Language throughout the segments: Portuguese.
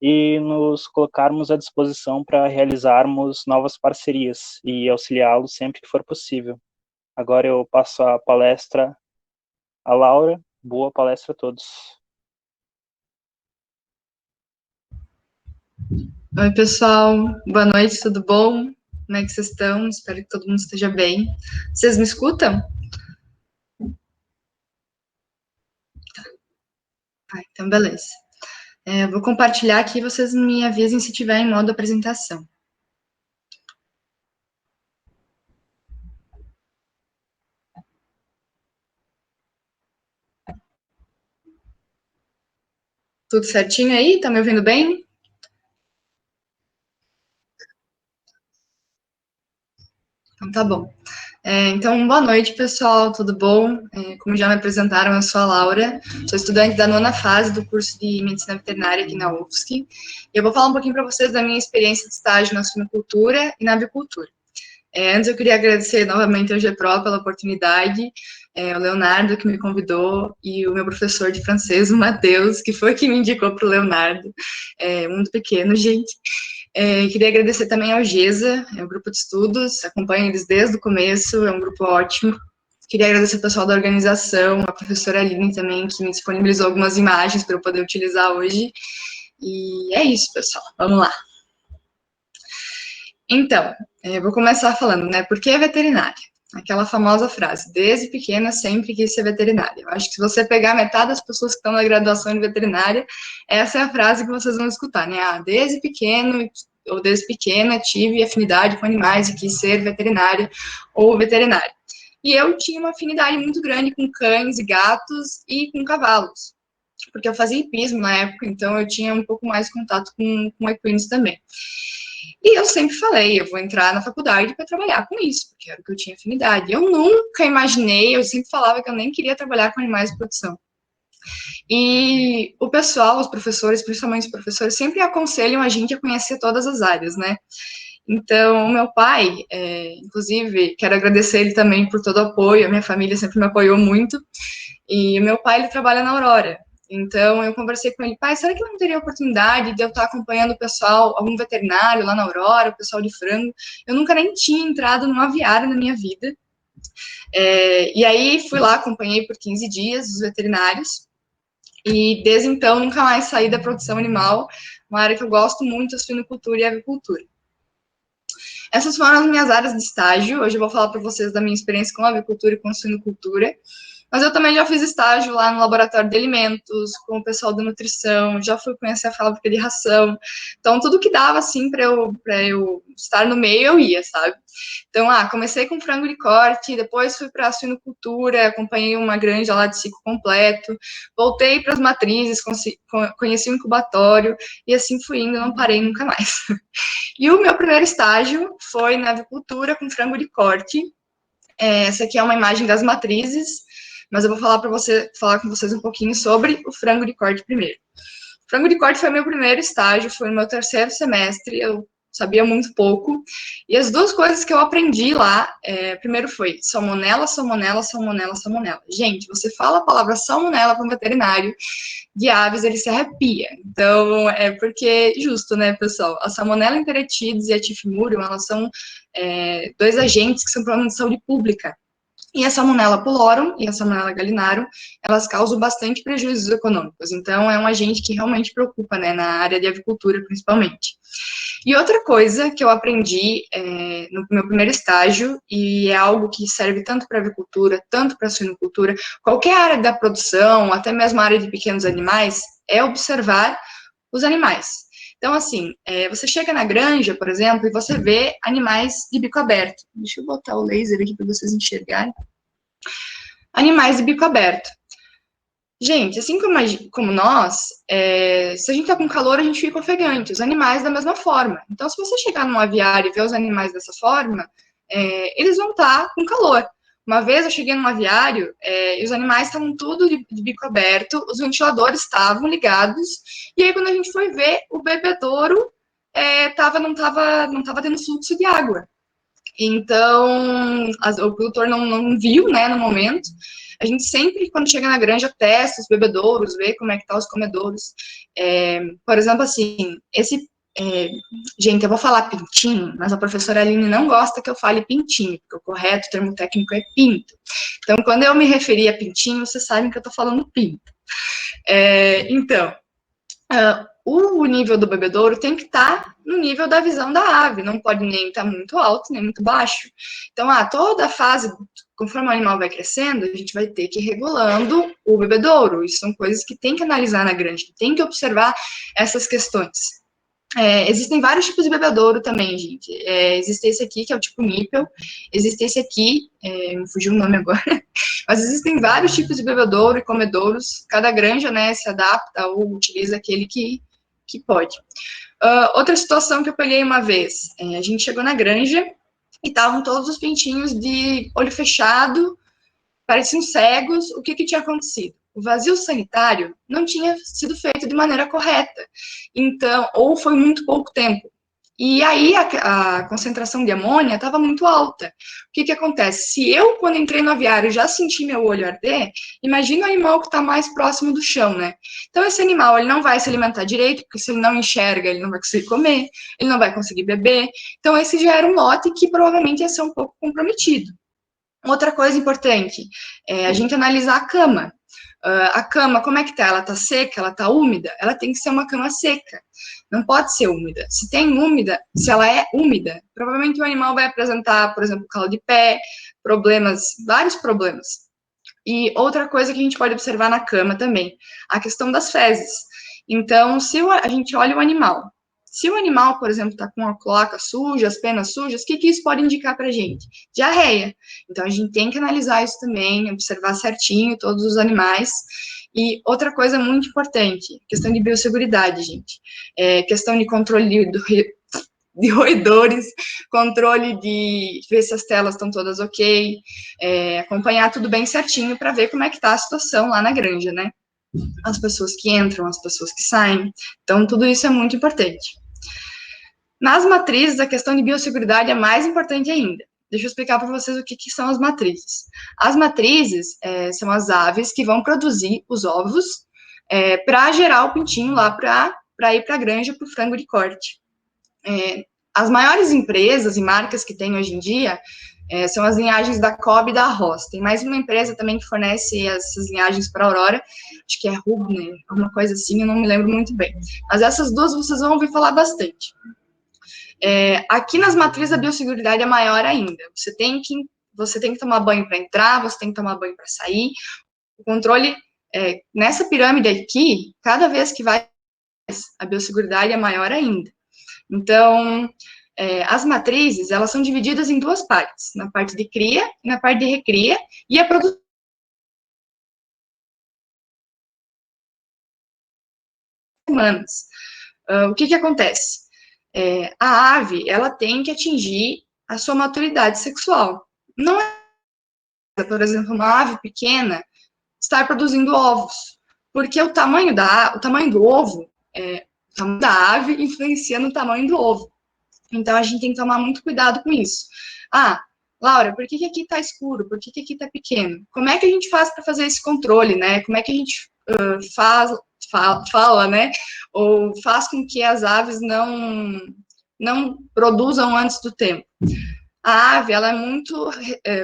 e nos colocarmos à disposição para realizarmos novas parcerias e auxiliá-los sempre que for possível. Agora eu passo a palestra à Laura. Boa palestra a todos. Oi, pessoal. Boa noite, tudo bom? Como é que vocês estão? Espero que todo mundo esteja bem. Vocês me escutam? Então, beleza. Vou compartilhar aqui, vocês me avisem se tiver em modo apresentação. Tudo certinho aí? Tá me ouvindo bem? Então, tá bom. Então, boa noite, pessoal, tudo bom? Como já me apresentaram, eu sou a Laura, sou estudante da 9ª fase do curso de Medicina Veterinária aqui na UFSC, e eu vou falar um pouquinho para vocês da minha experiência de estágio na suinocultura e na avicultura. Antes eu queria agradecer novamente ao GPRO pela oportunidade, o Leonardo que me convidou e o meu professor de francês, o Matheus, que foi que me indicou para o Leonardo, muito pequeno, gente. Queria agradecer também ao GESA, é um grupo de estudos, acompanho eles desde o começo, é um grupo ótimo. Queria agradecer ao pessoal da organização, a professora Aline também, que me disponibilizou algumas imagens para eu poder utilizar hoje. E é isso, pessoal, vamos lá. Então, vou começar falando, né, por que veterinária? Aquela famosa frase, desde pequena sempre quis ser veterinária. Eu acho que se você pegar metade das pessoas que estão na graduação de veterinária, essa é a frase que vocês vão escutar, né? Desde pequeno ou desde pequena tive afinidade com animais e quis ser veterinária ou veterinária. E eu tinha uma afinidade muito grande com cães e gatos e com cavalos, porque eu fazia hipismo na época, então eu tinha um pouco mais contato com equinos também. E eu sempre falei, eu vou entrar na faculdade para trabalhar com isso, porque era o que eu tinha afinidade. Eu nunca imaginei, eu sempre falava que eu nem queria trabalhar com animais de produção. E o pessoal, os professores, principalmente os professores, sempre aconselham a gente a conhecer todas as áreas, né? Então, o meu pai, inclusive, quero agradecer ele também por todo o apoio, a minha família sempre me apoiou muito, e o meu pai, ele trabalha na Aurora. Então, eu conversei com ele, pai, será que não teria oportunidade de eu estar acompanhando o pessoal, algum veterinário lá na Aurora, o pessoal de frango? Eu nunca nem tinha entrado numa aviária na minha vida. E aí, fui lá, acompanhei por 15 dias os veterinários, e desde então, nunca mais saí da produção animal, uma área que eu gosto muito, a suinocultura e a avicultura. Essas foram as minhas áreas de estágio. Hoje eu vou falar para vocês da minha experiência com a avicultura e com a suinocultura. Mas eu também já fiz estágio lá no laboratório de alimentos, com o pessoal da nutrição, já fui conhecer a fábrica de ração. Então, tudo que dava, assim, para eu estar no meio, eu ia, sabe? Então, comecei com frango de corte, depois fui para a suinocultura, acompanhei uma granja lá de ciclo completo, voltei para as matrizes, conheci o incubatório, e assim fui indo, não parei nunca mais. E o meu primeiro estágio foi na avicultura com frango de corte. Essa aqui é uma imagem das matrizes, mas eu vou falar com vocês um pouquinho sobre o frango de corte primeiro. O frango de corte foi meu primeiro estágio, foi no meu 3º semestre, eu sabia muito pouco, e as duas coisas que eu aprendi lá, primeiro foi salmonela, salmonela, salmonela, salmonela. Gente, você fala a palavra salmonela para um veterinário de aves, ele se arrepia. Então, é porque, justo, né, pessoal? A Salmonella enteritidis e a Tifimurium, elas são dois agentes que são problemas de saúde pública. E a Salmonella pullorum e a Salmonella gallinarum, elas causam bastante prejuízos econômicos. Então, é um agente que realmente preocupa, né, na área de avicultura, principalmente. E outra coisa que eu aprendi no meu primeiro estágio, e é algo que serve tanto para avicultura, tanto para suinocultura, qualquer área da produção, até mesmo a área de pequenos animais, é observar os animais. Então, assim, você chega na granja, por exemplo, e você vê animais de bico aberto. Deixa eu botar o laser aqui para vocês enxergarem. Animais de bico aberto. Gente, assim como nós, se a gente tá com calor, a gente fica ofegante. Os animais da mesma forma. Então, se você chegar num aviário e ver os animais dessa forma, eles vão estar com calor. Uma vez eu cheguei num aviário e os animais estavam tudo de bico aberto, os ventiladores estavam ligados, e aí quando a gente foi ver, o bebedouro não estava tendo fluxo de água. Então, o produtor não viu, né, no momento. A gente sempre, quando chega na granja, testa os bebedouros, vê como é que tá os comedouros. Por exemplo, assim, gente, eu vou falar pintinho, mas a professora Aline não gosta que eu fale pintinho, porque o correto, o termo técnico é pinto. Então, quando eu me referi a pintinho, vocês sabem que eu tô falando pinto. Então, o nível do bebedouro tem que estar no nível da visão da ave, não pode nem estar muito alto, nem muito baixo. Então, toda a fase, conforme o animal vai crescendo, a gente vai ter que ir regulando o bebedouro. Isso são coisas que tem que analisar na granja, tem que observar essas questões. Existem vários tipos de bebedouro também, gente. Existe esse aqui, que é o tipo nípel, existe esse aqui, me fugiu o nome agora, mas existem vários tipos de bebedouro e comedouros, cada granja, né, se adapta ou utiliza aquele que pode. Outra situação que eu peguei uma vez, a gente chegou na granja e estavam todos os pintinhos de olho fechado, pareciam cegos. O que tinha acontecido? O vazio sanitário não tinha sido feito de maneira correta, então, ou foi muito pouco tempo. E aí a concentração de amônia estava muito alta. O que acontece? Se eu, quando entrei no aviário, já senti meu olho arder, imagina o animal que está mais próximo do chão, né? Então, esse animal, ele não vai se alimentar direito, porque se ele não enxerga, ele não vai conseguir comer, ele não vai conseguir beber. Então, esse já era um lote que provavelmente ia ser um pouco comprometido. Outra coisa importante é a gente analisar a cama. A cama, como é que tá? Ela tá seca? Ela tá úmida? Ela tem que ser uma cama seca. Não pode ser úmida. Se ela é úmida, provavelmente o animal vai apresentar, por exemplo, calo de pé, vários problemas. E outra coisa que a gente pode observar na cama também, a questão das fezes. Então, se a gente olha o animal, se o animal, por exemplo, está com a cloaca suja, as penas sujas, o que isso pode indicar para a gente? Diarreia. Então, a gente tem que analisar isso também, observar certinho todos os animais. E outra coisa muito importante, questão de biosseguridade, gente. Questão de controle de roedores, controle de ver se as telas estão todas ok, acompanhar tudo bem certinho para ver como é que está a situação lá na granja, né? As pessoas que entram, as pessoas que saem. Então, tudo isso é muito importante. Nas matrizes, a questão de biosseguridade é mais importante ainda. Deixa eu explicar para vocês o que são as matrizes. As matrizes são as aves que vão produzir os ovos para gerar o pintinho lá para ir para a granja para o frango de corte. As maiores empresas e marcas que tem hoje em dia são as linhagens da Cobb e da Ross. Tem mais uma empresa também que fornece essas linhagens para a Aurora, acho que é Rubner, alguma coisa assim, eu não me lembro muito bem. Mas essas duas vocês vão ouvir falar bastante. Aqui nas matrizes a biosseguridade é maior ainda. Você tem que tomar banho para entrar, você tem que tomar banho para sair. O controle, nessa pirâmide aqui, cada vez que vai, a biosseguridade é maior ainda. Então, as matrizes, elas são divididas em duas partes, na parte de cria e na parte de recria, e a produção humanas. O que acontece? A ave, ela tem que atingir a sua maturidade sexual. Não é, por exemplo, uma ave pequena estar produzindo ovos, porque o tamanho do ovo, o tamanho da ave influencia no tamanho do ovo. Então, a gente tem que tomar muito cuidado com isso. Laura, por que aqui está escuro? Por que aqui está pequeno? Como é que a gente faz para fazer esse controle, né? Como é que a gente fala, né? Ou faz com que as aves não produzam antes do tempo? A ave, ela é muito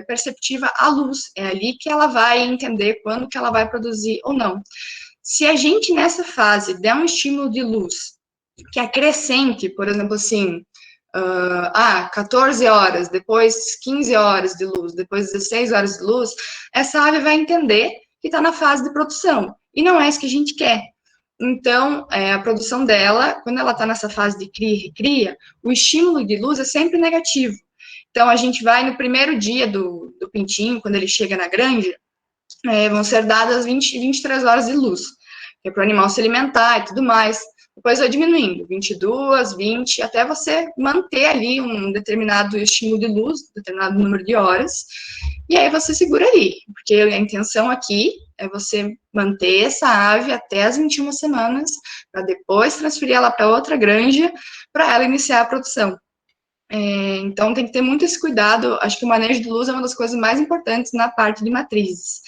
perceptiva à luz. É ali que ela vai entender quando que ela vai produzir ou não. Se a gente, nessa fase, der um estímulo de luz que é crescente, por exemplo, assim, 14 horas, depois 15 horas de luz, depois 16 horas de luz, essa ave vai entender que está na fase de produção. E não é isso que a gente quer. Então, a produção dela, quando ela está nessa fase de cria e recria, o estímulo de luz é sempre negativo. Então, a gente vai no primeiro dia do pintinho, quando ele chega na granja, vão ser dadas 23 horas de luz, que é para o animal se alimentar e tudo mais. Depois vai diminuindo, 22, 20, até você manter ali um determinado estímulo de luz, determinado número de horas, e aí você segura ali, porque a intenção aqui é você manter essa ave até as 21 semanas, para depois transferir ela para outra granja, para ela iniciar a produção. Então, tem que ter muito esse cuidado. Acho que o manejo de luz é uma das coisas mais importantes na parte de matrizes.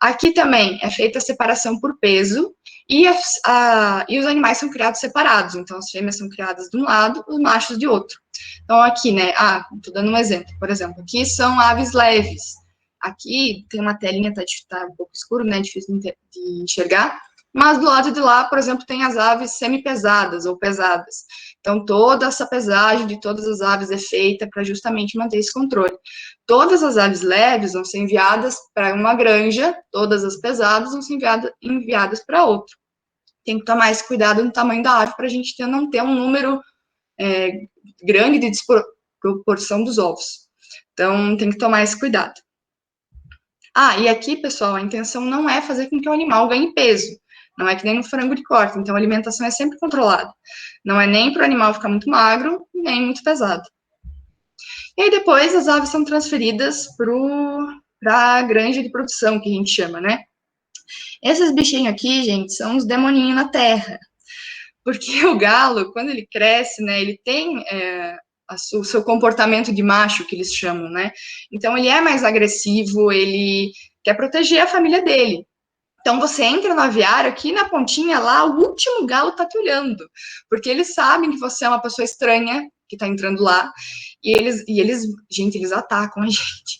Aqui também é feita a separação por peso e os animais são criados separados. Então, as fêmeas são criadas de um lado, os machos de outro. Então, aqui, né? Estou dando um exemplo. Por exemplo, aqui são aves leves. Aqui tem uma telinha, tá um pouco escuro, né? Difícil de enxergar. Mas do lado de lá, por exemplo, tem as aves semi-pesadas ou pesadas. Então, toda essa pesagem de todas as aves é feita para justamente manter esse controle. Todas as aves leves vão ser enviadas para uma granja, todas as pesadas vão ser enviadas para outra. Tem que tomar esse cuidado no tamanho da ave para a gente não ter um número grande de desproporção dos ovos. Então, tem que tomar esse cuidado. E aqui, pessoal, a intenção não é fazer com que o animal ganhe peso. Não é que nem no frango de corte. Então, a alimentação é sempre controlada. Não é nem para o animal ficar muito magro, nem muito pesado. E aí, depois, as aves são transferidas para a granja de produção, que a gente chama, né? Esses bichinhos aqui, gente, são os demoninhos na terra. Porque o galo, quando ele cresce, né, ele tem o seu comportamento de macho, que eles chamam, né? Então, ele é mais agressivo, ele quer proteger a família dele. Então, você entra no aviário, aqui na pontinha lá, o último galo tá te olhando. Porque eles sabem que você é uma pessoa estranha que tá entrando lá. E gente, eles atacam a gente.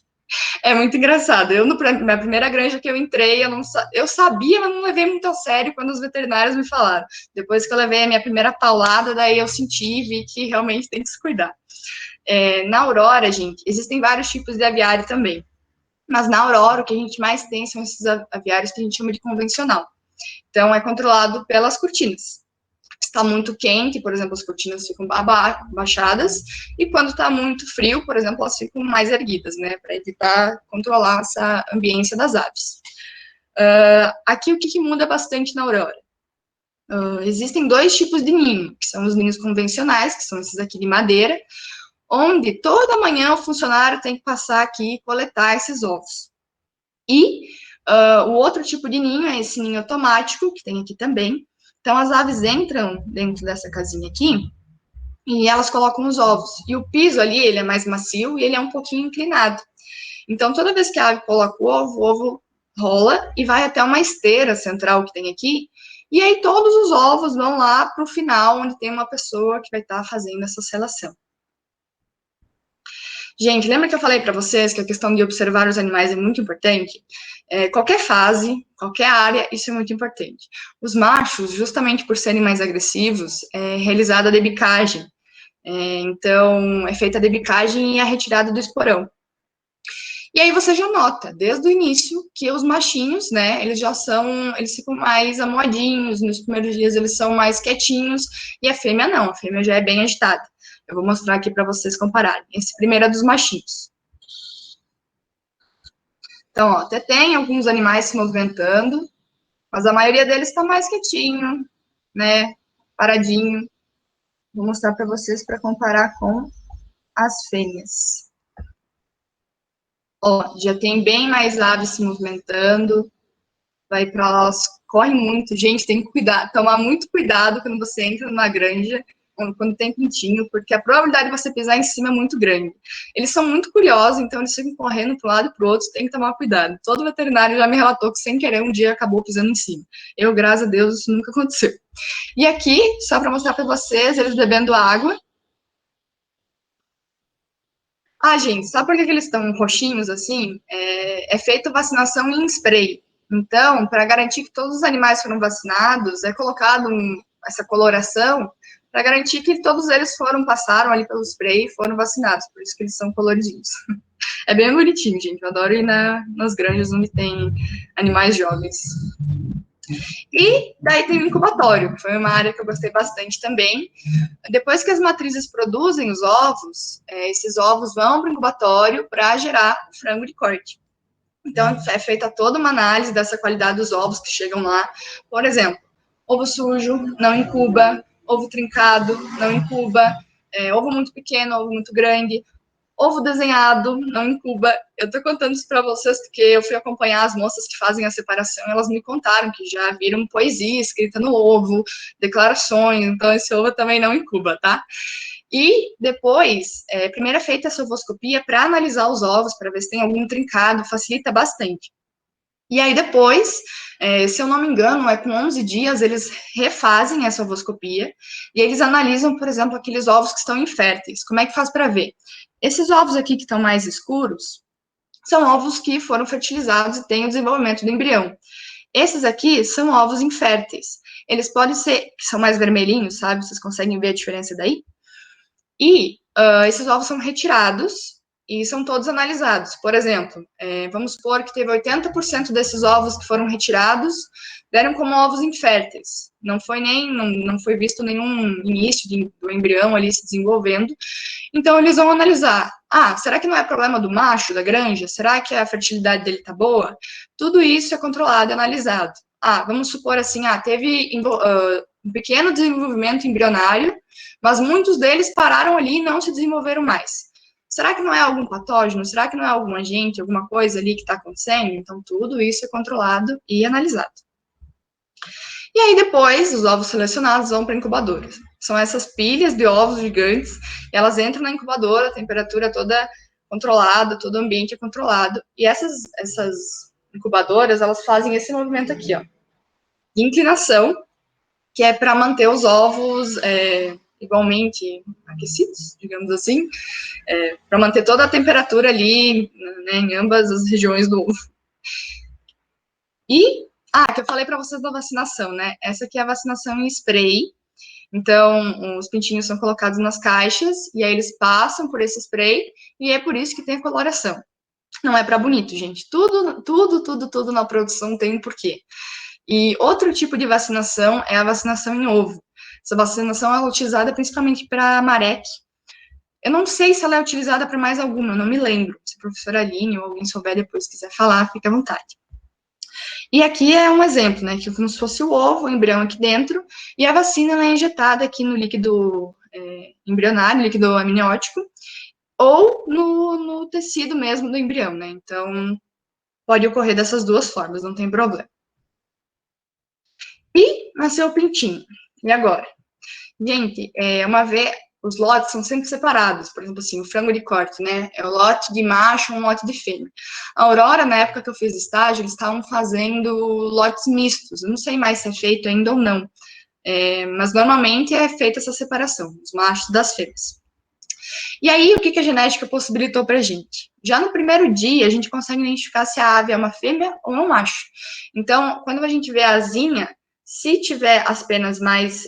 É muito engraçado. Na primeira granja que eu entrei, eu sabia, mas não levei muito a sério quando os veterinários me falaram. Depois que eu levei a minha primeira paulada, daí eu senti e vi que realmente tem que se cuidar. Na Aurora, gente, existem vários tipos de aviário também. Mas na Aurora, o que a gente mais tem são esses aviários que a gente chama de convencional. Então, é controlado pelas cortinas. Está muito quente, por exemplo, as cortinas ficam baixadas, e quando está muito frio, por exemplo, elas ficam mais erguidas, né, para evitar controlar essa ambiência das aves. Aqui, o que muda bastante na Aurora? Existem dois tipos de ninho, que são os ninhos convencionais, que são esses aqui de madeira, onde toda manhã o funcionário tem que passar aqui e coletar esses ovos. E o outro tipo de ninho é esse ninho automático, que tem aqui também. Então, as aves entram dentro dessa casinha aqui e elas colocam os ovos. E o piso ali, ele é mais macio e ele é um pouquinho inclinado. Então, toda vez que a ave coloca o ovo rola e vai até uma esteira central que tem aqui. E aí, todos os ovos vão lá para o final, onde tem uma pessoa que vai estar fazendo essa seleção. Gente, lembra que eu falei para vocês que a questão de observar os animais é muito importante? Qualquer fase, qualquer área, isso é muito importante. Os machos, justamente por serem mais agressivos, é realizada a debicagem. Então, é feita a debicagem e a retirada do esporão. E aí você já nota, desde o início, que os machinhos, né, eles ficam mais amoadinhos, nos primeiros dias eles são mais quietinhos, e a fêmea não, a fêmea já é bem agitada. Eu vou mostrar aqui para vocês compararem. Esse primeiro é dos machinhos. Então, até tem alguns animais se movimentando, mas a maioria deles está mais quietinho, né, paradinho. Vou mostrar para vocês para comparar com as fêmeas. Já tem bem mais aves se movimentando, vai para lá, corre muito. Gente, tem que tomar muito cuidado quando você entra numa granja, quando tem pintinho, porque a probabilidade de você pisar em cima é muito grande. Eles são muito curiosos, então eles ficam correndo para um lado e para o outro, tem que tomar cuidado. Todo veterinário já me relatou que, sem querer, um dia acabou pisando em cima. Eu, graças a Deus, isso nunca aconteceu. E aqui, só para mostrar para vocês, eles bebendo água. Gente, sabe por que eles estão roxinhos assim? É feita vacinação em spray. Então, para garantir que todos os animais foram vacinados, é colocado essa coloração para garantir que todos eles passaram ali pelo spray e foram vacinados. Por isso que eles são coloridinhos. É bem bonitinho, gente. Eu adoro ir nas granjas onde tem animais jovens. E daí tem o incubatório, que foi uma área que eu gostei bastante também. Depois que as matrizes produzem os ovos, esses ovos vão para o incubatório para gerar frango de corte. Então, é feita toda uma análise dessa qualidade dos ovos que chegam lá. Por exemplo, ovo sujo, não incuba. Ovo trincado, não incuba. Ovo muito pequeno, ovo muito grande. Ovo desenhado não incuba. Eu tô contando isso para vocês porque eu fui acompanhar as moças que fazem a separação, elas me contaram que já viram poesia escrita no ovo, declarações, então esse ovo também não incuba, tá? E depois, primeiro é feita essa ovoscopia para analisar os ovos, para ver se tem algum trincado, facilita bastante. E aí depois, se eu não me engano, com 11 dias, eles refazem essa ovoscopia e eles analisam, por exemplo, aqueles ovos que estão inférteis. Como é que faz para ver? Esses ovos aqui que estão mais escuros são ovos que foram fertilizados e têm o desenvolvimento do embrião. Esses aqui são ovos inférteis. Eles podem ser, que são mais vermelhinhos, sabe? Vocês conseguem ver a diferença daí? E esses ovos são retirados e são todos analisados. Por exemplo, vamos supor que teve 80% desses ovos que foram retirados deram como ovos inférteis. Não foi visto nenhum início do embrião ali se desenvolvendo. Então, eles vão analisar. Será que não é problema do macho, da granja? Será que a fertilidade dele tá boa? Tudo isso é controlado e analisado. Vamos supor assim, teve um pequeno desenvolvimento embrionário, mas muitos deles pararam ali e não se desenvolveram mais. Será que não é algum patógeno? Será que não é algum agente, alguma coisa ali que está acontecendo? Então, tudo isso é controlado e analisado. E aí, depois, os ovos selecionados vão para incubadoras. São essas pilhas de ovos gigantes, elas entram na incubadora, a temperatura toda controlada, todo o ambiente é controlado. E essas incubadoras, elas fazem esse movimento aqui, ó, de inclinação, que é para manter os ovos igualmente aquecidos, digamos assim, para manter toda a temperatura ali, né, em ambas as regiões do ovo. E, que eu falei para vocês da vacinação, né? Essa aqui é a vacinação em spray. Então, os pintinhos são colocados nas caixas, e aí eles passam por esse spray, e é por isso que tem a coloração. Não é para bonito, gente. Tudo na produção tem um porquê. E outro tipo de vacinação é a vacinação em ovo. Essa vacinação é utilizada principalmente para marek. Eu não sei se ela é utilizada para mais alguma, eu não me lembro. Se a professora Aline ou alguém souber depois quiser falar, fique à vontade. E aqui é um exemplo, né, que é como se fosse o ovo, o embrião aqui dentro, e a vacina é injetada aqui no líquido embrionário, líquido amniótico, ou no tecido mesmo do embrião, né? Então, pode ocorrer dessas duas formas, não tem problema. E nasceu o pintinho. E agora? Gente, uma vez, os lotes são sempre separados. Por exemplo, assim, o frango de corte, né? É o lote de macho, um lote de fêmea. A Aurora, na época que eu fiz estágio, eles estavam fazendo lotes mistos. Eu não sei mais se é feito ainda ou não. Mas normalmente é feita essa separação, os machos das fêmeas. E aí, o que a genética possibilitou pra gente? Já no primeiro dia, a gente consegue identificar se a ave é uma fêmea ou é um macho. Então, quando a gente vê a asinha, se tiver as penas mais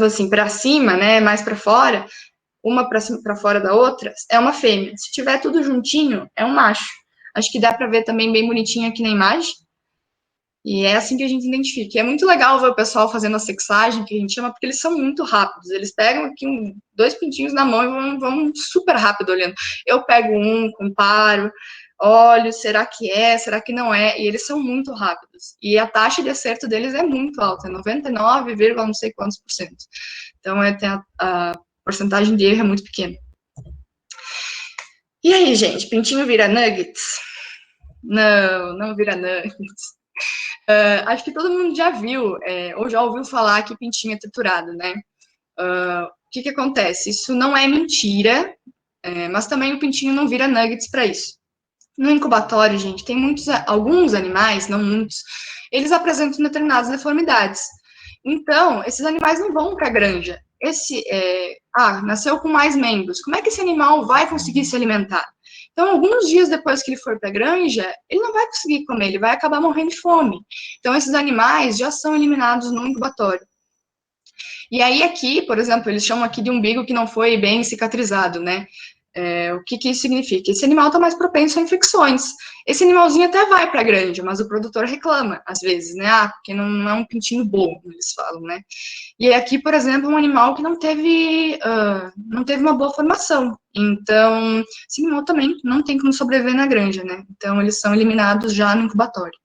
assim, para cima, né, mais para fora, uma para fora da outra, é uma fêmea. Se tiver tudo juntinho, é um macho. Acho que dá para ver também bem bonitinho aqui na imagem. E é assim que a gente identifica. E é muito legal ver o pessoal fazendo a sexagem, que a gente chama, porque eles são muito rápidos. Eles pegam aqui 2 pintinhos na mão e vão super rápido olhando. Eu pego um, comparo, olho, será que é, será que não é? E eles são muito rápidos. E a taxa de acerto deles é muito alta, 99, não sei quantos por cento. Então, a porcentagem de erro é muito pequena. E aí, gente, pintinho vira nuggets? Não vira nuggets. Acho que todo mundo já viu, ou já ouviu falar que pintinho é triturado, né? O que acontece? Isso não é mentira, mas também o pintinho não vira nuggets para isso. No incubatório, gente, tem alguns animais, não muitos, eles apresentam determinadas deformidades. Então, esses animais não vão para a granja. Nasceu com mais membros. Como é que esse animal vai conseguir se alimentar? Então, alguns dias depois que ele for para a granja, ele não vai conseguir comer, ele vai acabar morrendo de fome. Então, esses animais já são eliminados no incubatório. E aí, aqui, por exemplo, eles chamam aqui de umbigo que não foi bem cicatrizado, né? O que isso significa? Esse animal está mais propenso a infecções. Esse animalzinho até vai para a granja, mas o produtor reclama, às vezes, né? Porque não é um pintinho bom, como eles falam, né? E aqui, por exemplo, um animal que não teve uma boa formação. Então, esse animal também não tem como sobreviver na granja, né? Então, eles são eliminados já no incubatório.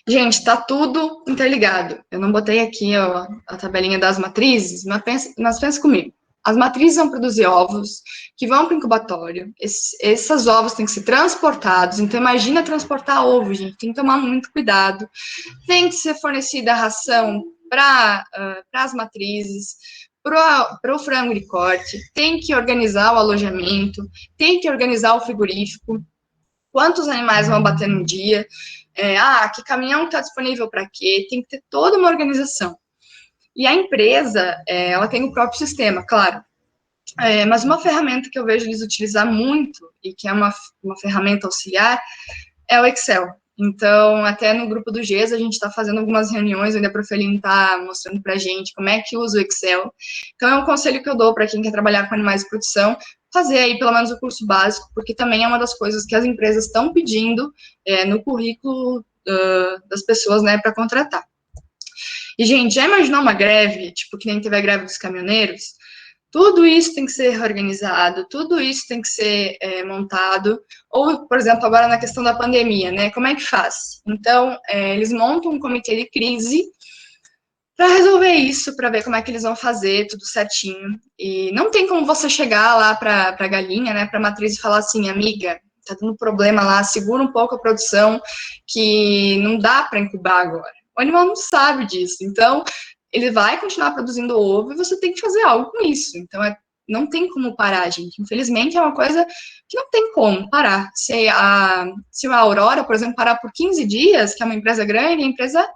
Gente, está tudo interligado. Eu não botei aqui a tabelinha das matrizes, mas pensa comigo. as matrizes vão produzir ovos que vão para o incubatório. Esses ovos têm que ser transportados. Então, imagina transportar ovo, gente. Tem que tomar muito cuidado. Tem que ser fornecida a ração para as matrizes, para o frango de corte. Tem que organizar o alojamento. Tem que organizar o frigorífico. Quantos animais vão bater no dia? Que caminhão está disponível para quê? Tem que ter toda uma organização. E a empresa, ela tem o próprio sistema, claro. Mas uma ferramenta que eu vejo eles utilizar muito, e que é uma ferramenta auxiliar, é o Excel. Então, até no grupo do GES, a gente está fazendo algumas reuniões, onde a Profeline está mostrando para a gente como é que usa o Excel. Então, é um conselho que eu dou para quem quer trabalhar com animais de produção, fazer aí pelo menos o curso básico, porque também é uma das coisas que as empresas estão pedindo no currículo das pessoas, né, para contratar. E, gente, já imaginou uma greve, tipo, que nem teve a greve dos caminhoneiros? Tudo isso tem que ser organizado, tudo isso tem que ser montado. Ou, por exemplo, agora na questão da pandemia, né? Como é que faz? Então, eles montam um comitê de crise para resolver isso, para ver como é que eles vão fazer tudo certinho. E não tem como você chegar lá para a galinha, né, para a matriz e falar assim, amiga, tá dando problema lá, segura um pouco a produção, que não dá para incubar agora. O animal não sabe disso. Então, ele vai continuar produzindo ovo e você tem que fazer algo com isso. Então, não tem como parar, gente. Infelizmente, é uma coisa que não tem como parar. Se a Aurora, por exemplo, parar por 15 dias, que é uma empresa grande, a empresa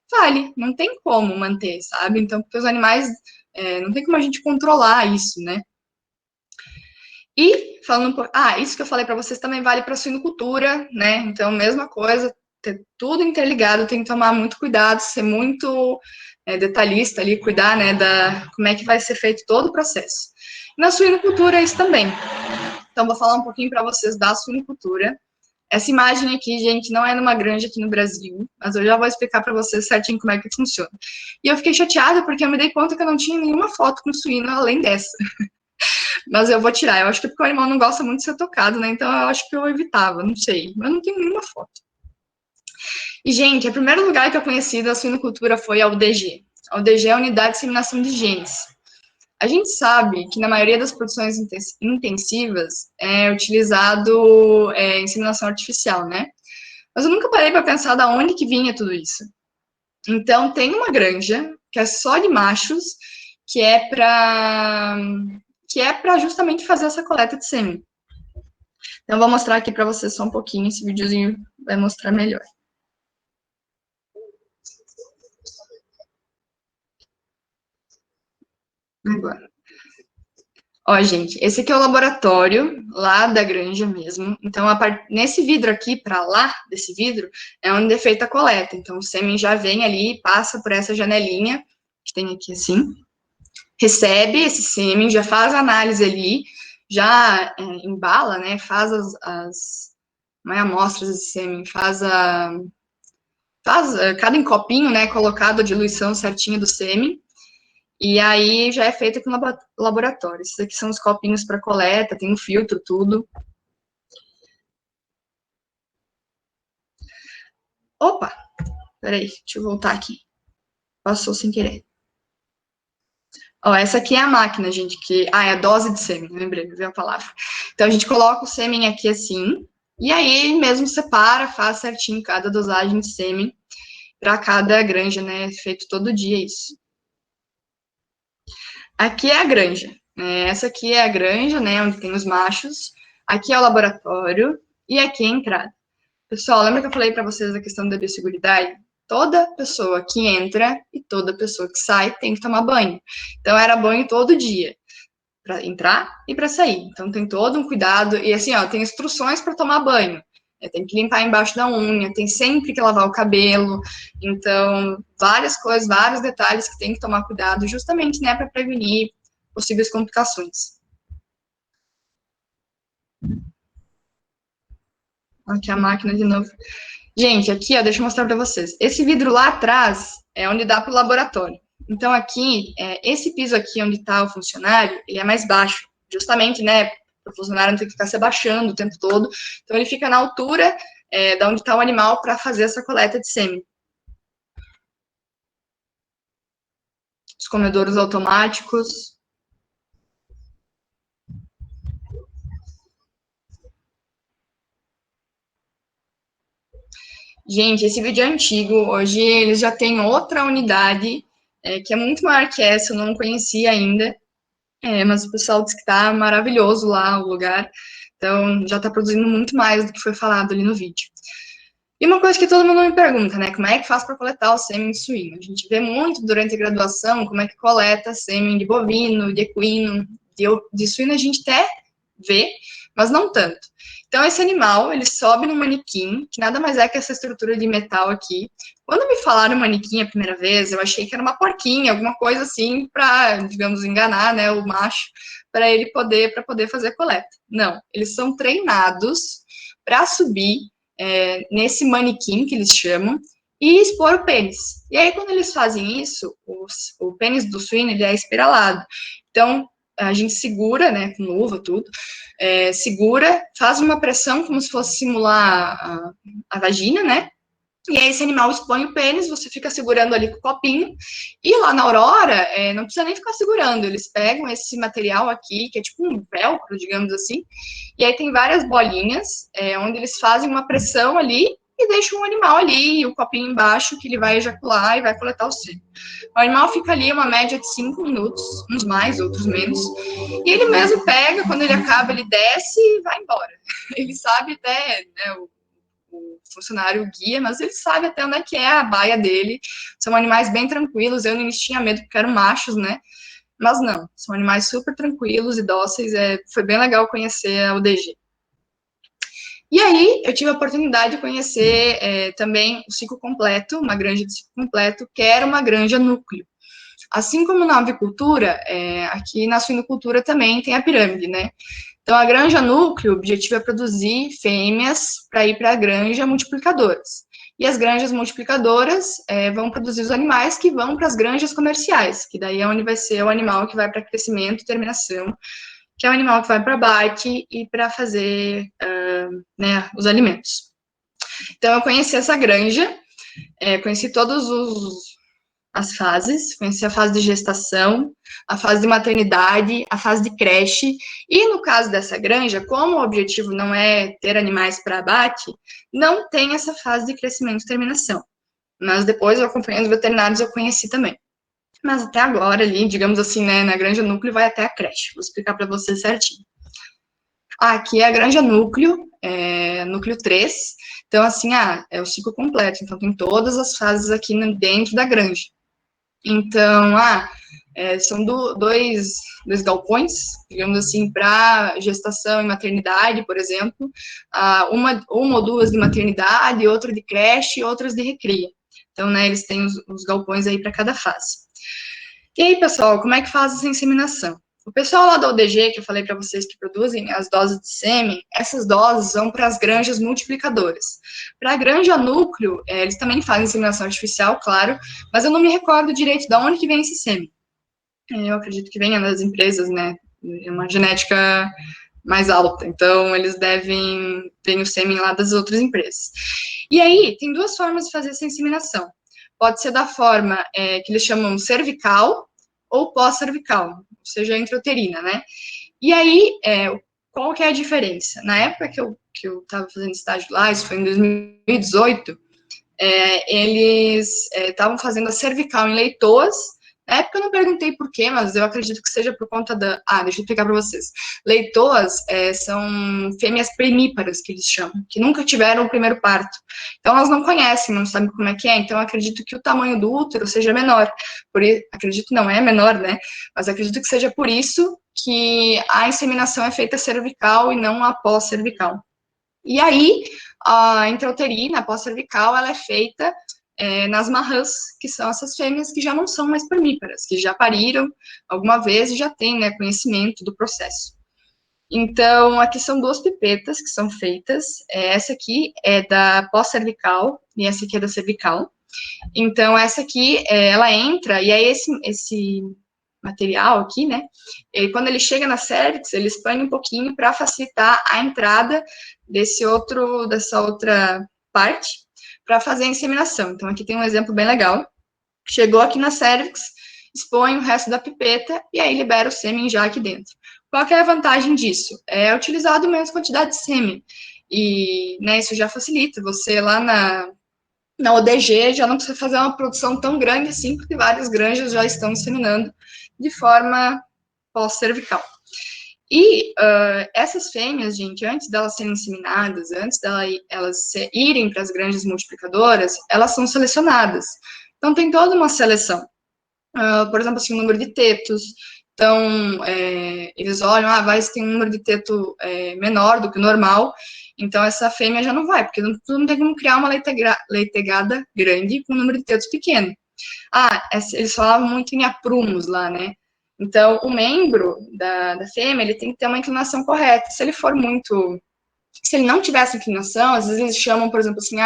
fale. Não tem como manter, sabe? Então, porque os animais, não tem como a gente controlar isso, né? E, falando um pouco... isso que eu falei para vocês também vale para a suinocultura, né? Então, mesma coisa, ter tudo interligado, tem que tomar muito cuidado, ser muito detalhista ali, cuidar, né, como é que vai ser feito todo o processo. Na suinocultura, é isso também. Então, vou falar um pouquinho para vocês da suinocultura. Essa imagem aqui, gente, não é numa granja aqui no Brasil, mas eu já vou explicar para vocês certinho como é que funciona. E eu fiquei chateada porque eu me dei conta que eu não tinha nenhuma foto com suíno além dessa. Mas eu vou tirar. Eu acho que é porque o animal não gosta muito de ser tocado, né? Então eu acho que eu evitava, não sei. Mas não tenho nenhuma foto. E, gente, o primeiro lugar que eu conheci da suinocultura foi a UDG. A UDG é a Unidade de Disseminação de Genes. A gente sabe que na maioria das produções intensivas é utilizado inseminação artificial, né? Mas eu nunca parei para pensar de onde que vinha tudo isso. Então, tem uma granja que é só de machos, que é para justamente fazer essa coleta de sêmen. Então, eu vou mostrar aqui para vocês só um pouquinho, esse videozinho vai mostrar melhor. Agora. Ó, gente, esse aqui é o laboratório lá da granja mesmo. Então, nesse vidro aqui, para lá desse vidro, é onde é feita a coleta. Então, o sêmen já vem ali, passa por essa janelinha, que tem aqui assim, recebe esse sêmen, já faz a análise ali, já embala, né, faz não é amostras de sêmen, faz cada copinho, né, colocado a diluição certinha do sêmen, e aí já é feito aqui no laboratório. Esses aqui são os copinhos para coleta, tem um filtro, tudo. Opa, peraí, deixa eu voltar aqui. Passou sem querer. Ó, essa aqui é a máquina, gente, é a dose de sêmen, lembrei, não veio a palavra. Então, a gente coloca o sêmen aqui assim, e aí ele mesmo separa, faz certinho cada dosagem de sêmen para cada granja, né, feito todo dia isso. Aqui é a granja, né, essa aqui é a granja, né, onde tem os machos, aqui é o laboratório, e aqui é a entrada. Pessoal, lembra que eu falei para vocês a questão da biosseguridade? Toda pessoa que entra e toda pessoa que sai tem que tomar banho. Então, era banho todo dia, para entrar e para sair. Então, tem todo um cuidado. E assim, ó, tem instruções para tomar banho. Tem que limpar embaixo da unha, tem sempre que lavar o cabelo. Então, várias coisas, vários detalhes que tem que tomar cuidado, justamente, né, para prevenir possíveis complicações. Aqui a máquina de novo. Gente, aqui, ó, deixa eu mostrar para vocês. Esse vidro lá atrás é onde dá para o laboratório. Então, aqui, esse piso aqui onde está o funcionário, ele é mais baixo, justamente, né, para o funcionário não ter que ficar se abaixando o tempo todo. Então, ele fica na altura da onde está o animal para fazer essa coleta de sêmen. Os comedouros automáticos. Gente, esse vídeo é antigo, hoje eles já têm outra unidade, que é muito maior que essa, eu não conhecia ainda, mas o pessoal disse que tá maravilhoso lá o lugar, então já tá produzindo muito mais do que foi falado ali no vídeo. E uma coisa que todo mundo me pergunta, né, como é que faz para coletar o sêmen de suíno? A gente vê muito durante a graduação como é que coleta sêmen de bovino, de equino, de suíno a gente até vê, mas não tanto. Então, esse animal, ele sobe no manequim, que nada mais é que essa estrutura de metal aqui. Quando me falaram manequim a primeira vez, eu achei que era uma porquinha, alguma coisa assim, para, digamos, enganar, né, o macho, para ele poder fazer a coleta. Não, eles são treinados para subir nesse manequim, que eles chamam, e expor o pênis. E aí, quando eles fazem isso, o pênis do suíno, ele é espiralado. Então, a gente segura, né, com luva, tudo, segura, faz uma pressão como se fosse simular a vagina, né, e aí esse animal expõe o pênis, você fica segurando ali com o copinho, e lá na Aurora, não precisa nem ficar segurando, eles pegam esse material aqui, que é tipo um velcro, digamos assim, e aí tem várias bolinhas, onde eles fazem uma pressão ali, e deixam o animal ali, e o copinho embaixo, que ele vai ejacular e vai coletar o sêmen. O animal fica ali uma média de 5 minutos, uns mais, outros menos, e ele mesmo pega, quando ele acaba, ele desce e vai embora. Ele sabe até, né, o funcionário guia, mas ele sabe até onde é que é a baia dele. São animais bem tranquilos. Eu no início tinha medo porque eram machos, né? Mas não, são animais super tranquilos e dóceis. Foi bem legal conhecer a UDG. E aí, eu tive a oportunidade de conhecer também o ciclo completo, uma granja de ciclo completo, que era uma granja núcleo. Assim como na avicultura, aqui na suinocultura também tem a pirâmide, né? Então, a granja núcleo, o objetivo é produzir fêmeas para ir para a granja multiplicadoras. E as granjas multiplicadoras vão produzir os animais que vão para as granjas comerciais, que daí é onde vai ser o animal que vai para crescimento e terminação, que é o animal que vai para abate e para fazer né, os alimentos. Então, eu conheci essa granja, conheci todos as fases, conheci a fase de gestação, a fase de maternidade, a fase de creche, e no caso dessa granja, como o objetivo não é ter animais para abate, não tem essa fase de crescimento e terminação. Mas depois, eu acompanhando os veterinários, eu conheci também. Mas até agora, ali, digamos assim, né, na granja núcleo vai até a creche. Vou explicar para você certinho. Aqui é a granja núcleo, núcleo 3. Então, assim, é o ciclo completo. Então, tem todas as fases aqui dentro da granja. Então, são dois galpões, digamos assim, para gestação e maternidade, por exemplo, uma ou duas de maternidade, outra de creche e outras de recria. Então, né, eles têm os galpões aí para cada fase. E aí, pessoal, como é que faz essa inseminação? O pessoal lá da ODG, que eu falei para vocês que produzem as doses de sêmen, essas doses vão para as granjas multiplicadoras. Para a granja núcleo, eles também fazem inseminação artificial, claro, mas eu não me recordo direito de onde que vem esse sêmen. Eu acredito que venha das empresas, né? É uma genética mais alta, então eles devem ter o sêmen lá das outras empresas. E aí, tem duas formas de fazer essa inseminação. Pode ser da forma que eles chamam cervical ou pós-cervical, ou seja, intrauterina, né? E aí, qual que é a diferença? Na época que eu estava fazendo estágio lá, isso foi em 2018, eles estavam fazendo a cervical em leitoas. Na época eu não perguntei por quê, mas eu acredito que seja por conta da... deixa eu explicar para vocês. Leitoas são fêmeas primíparas, que eles chamam, que nunca tiveram o primeiro parto. Então, elas não conhecem, não sabem como é que é. Então, eu acredito que o tamanho do útero seja menor. Acredito não, é menor, né? Mas acredito que seja por isso que a inseminação é feita cervical e não a pós-cervical. E aí, a intrauterina, a pós-cervical, ela é feita nas marrãs, que são essas fêmeas que já não são mais primíparas, que já pariram alguma vez e já têm, né, conhecimento do processo. Então, aqui são duas pipetas que são feitas. Essa aqui é da pós-cervical e essa aqui é da cervical. Então, essa aqui, ela entra, e aí esse material aqui, né, quando ele chega na cervix, ele expande um pouquinho para facilitar a entrada dessa outra parte, para fazer a inseminação. Então, aqui tem um exemplo bem legal. Chegou aqui na cervix, expõe o resto da pipeta, e aí libera o sêmen já aqui dentro. Qual que é a vantagem disso? É utilizado menos quantidade de sêmen, e né, isso já facilita você lá Na ODG já não precisa fazer uma produção tão grande assim, porque várias granjas já estão inseminando de forma pós-cervical. E essas fêmeas, gente, antes delas serem inseminadas, antes delas irem para as granjas multiplicadoras, elas são selecionadas. Então, tem toda uma seleção. Por exemplo, assim, o número de tetos. Então, eles olham, vai ter um número de teto menor do que o normal, então essa fêmea já não vai, porque não tem como criar uma leitegada grande com um número de tetos pequeno. Eles falavam muito em aprumos lá, né? Então, o membro da fêmea, ele tem que ter uma inclinação correta. Se ele não tiver essa inclinação, às vezes eles chamam, por exemplo, assim,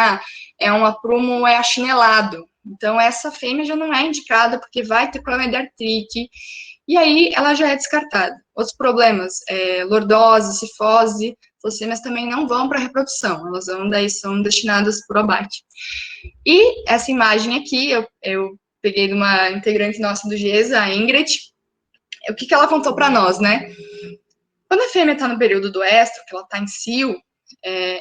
é um aprumo achinelado. Então, essa fêmea já não é indicada, porque vai ter problema de artrite, e aí ela já é descartada. Outros problemas, lordose, cifose, essas fêmeas também não vão para a reprodução, elas são destinadas para o abate. E essa imagem aqui, eu peguei de uma integrante nossa do GESA, a Ingrid. O que ela contou para nós, né? Quando a fêmea está no período do estro, que ela está em cio,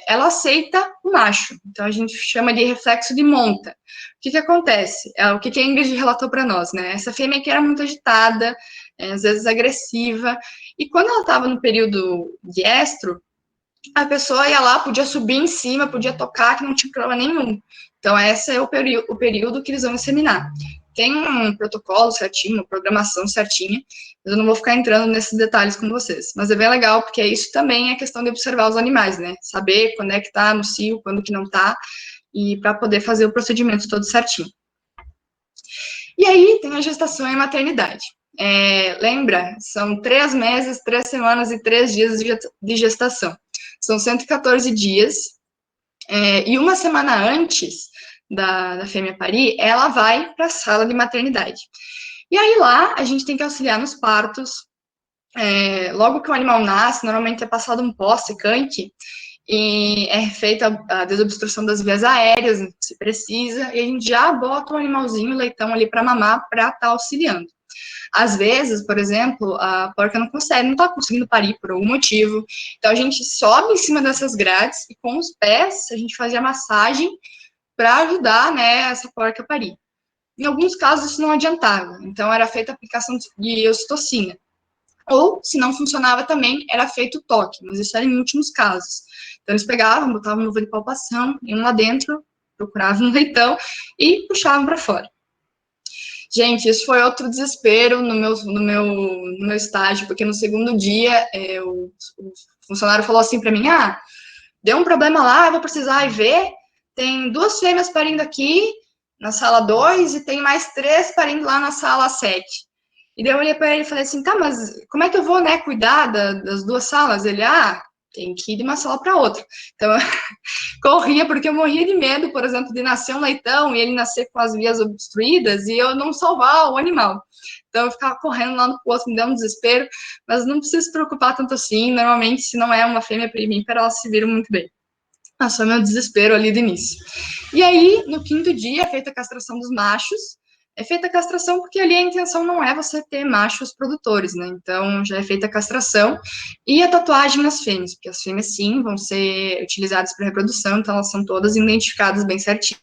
ela aceita o macho. Então, a gente chama de reflexo de monta. O que acontece? O que a Ingrid relatou para nós, né? Essa fêmea que era muito agitada, às vezes agressiva, e quando ela estava no período de estro, a pessoa ia lá, podia subir em cima, podia tocar, que não tinha problema nenhum. Então, esse é o período que eles vão inseminar. Tem um protocolo certinho, uma programação certinha, mas eu não vou ficar entrando nesses detalhes com vocês. Mas é bem legal, porque isso também é questão de observar os animais, né? Saber quando é que tá no cio, quando que não tá, e para poder fazer o procedimento todo certinho. E aí tem a gestação e a maternidade. Lembra? São 3 meses, 3 semanas e 3 dias de gestação. São 114 dias, e uma semana antes da fêmea parir, ela vai para a sala de maternidade. E aí lá, a gente tem que auxiliar nos partos. Logo que o animal nasce, normalmente é passado um pó secante, e é feita a desobstrução das vias aéreas, se precisa, e a gente já bota o animalzinho, o leitão ali para mamar, para estar auxiliando. Às vezes, por exemplo, a porca não está conseguindo parir por algum motivo, então a gente sobe em cima dessas grades e com os pés a gente fazia massagem para ajudar, né, essa porca a parir. Em alguns casos isso não adiantava, então era feita a aplicação de ocitocina. Ou, se não funcionava também, era feito o toque, mas isso era em últimos casos. Então eles pegavam, botavam luva de palpação, iam lá dentro, procuravam um leitão e puxavam para fora. Gente, isso foi outro desespero no meu estágio, porque no segundo dia o funcionário falou assim para mim, deu um problema lá, eu vou precisar ir ver, tem 2 fêmeas parindo aqui na sala 2 e tem mais 3 parindo lá na sala 7. E daí eu olhei para ele e falei assim, tá, mas como é que eu vou, né, cuidar das 2 salas? Ele, tem que ir de uma sala para outra. Então, eu corria, porque eu morria de medo, por exemplo, de nascer um leitão e ele nascer com as vias obstruídas e eu não salvar o animal. Então, eu ficava correndo lá no posto, me deu um desespero, mas não precisa se preocupar tanto assim. Normalmente, se não é uma fêmea primípara, elas se viram muito bem. Só meu desespero ali do início. E aí, no 5º dia, é feita a castração dos machos. É feita a castração porque ali a intenção não é você ter machos produtores, né? Então, já é feita a castração e a tatuagem nas fêmeas, porque as fêmeas, sim, vão ser utilizadas para reprodução, então elas são todas identificadas bem certinho.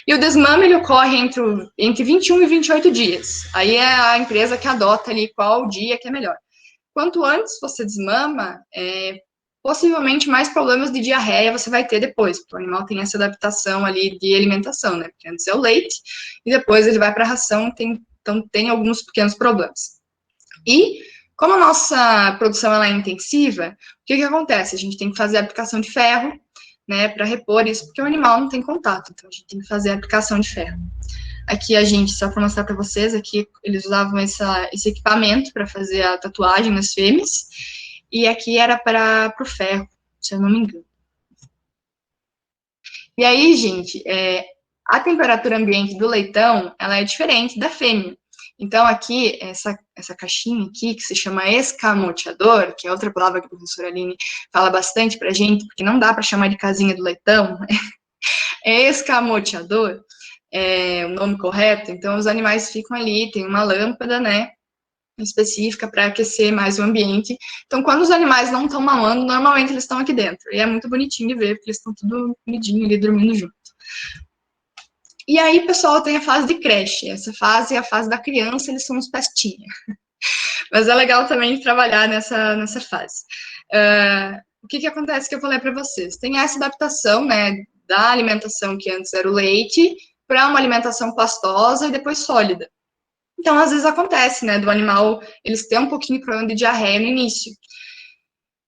E o desmame, ele ocorre entre 21 e 28 dias. Aí é a empresa que adota ali qual dia que é melhor. Quanto antes você desmama, possivelmente mais problemas de diarreia você vai ter depois, porque o animal tem essa adaptação ali de alimentação, né? Porque antes é o leite e depois ele vai para a ração, então tem alguns pequenos problemas. E como a nossa produção ela é intensiva, o que acontece? A gente tem que fazer a aplicação de ferro, né, para repor isso, porque o animal não tem contato, então a gente tem que fazer a aplicação de ferro. Aqui a gente, só para mostrar para vocês, aqui eles usavam esse equipamento para fazer a tatuagem nas fêmeas, e aqui era para o ferro, se eu não me engano. E aí, gente, a temperatura ambiente do leitão, ela é diferente da fêmea. Então, aqui, essa caixinha aqui, que se chama escamoteador, que é outra palavra que a professora Aline fala bastante pra gente, porque não dá para chamar de casinha do leitão, é escamoteador, o nome correto. Então, os animais ficam ali, tem uma lâmpada, né, específica para aquecer mais o ambiente. Então, quando os animais não estão mamando, normalmente eles estão aqui dentro. E é muito bonitinho de ver, porque eles estão tudo unidinho ali, dormindo junto. E aí, pessoal, tem a fase de creche. Essa fase é a fase da criança, eles são uns pestinha. Mas é legal também trabalhar nessa fase. O que acontece que eu falei para vocês? Tem essa adaptação, né, da alimentação que antes era o leite para uma alimentação pastosa e depois sólida. Então, às vezes acontece, né, do animal, eles têm um pouquinho de problema de diarreia no início.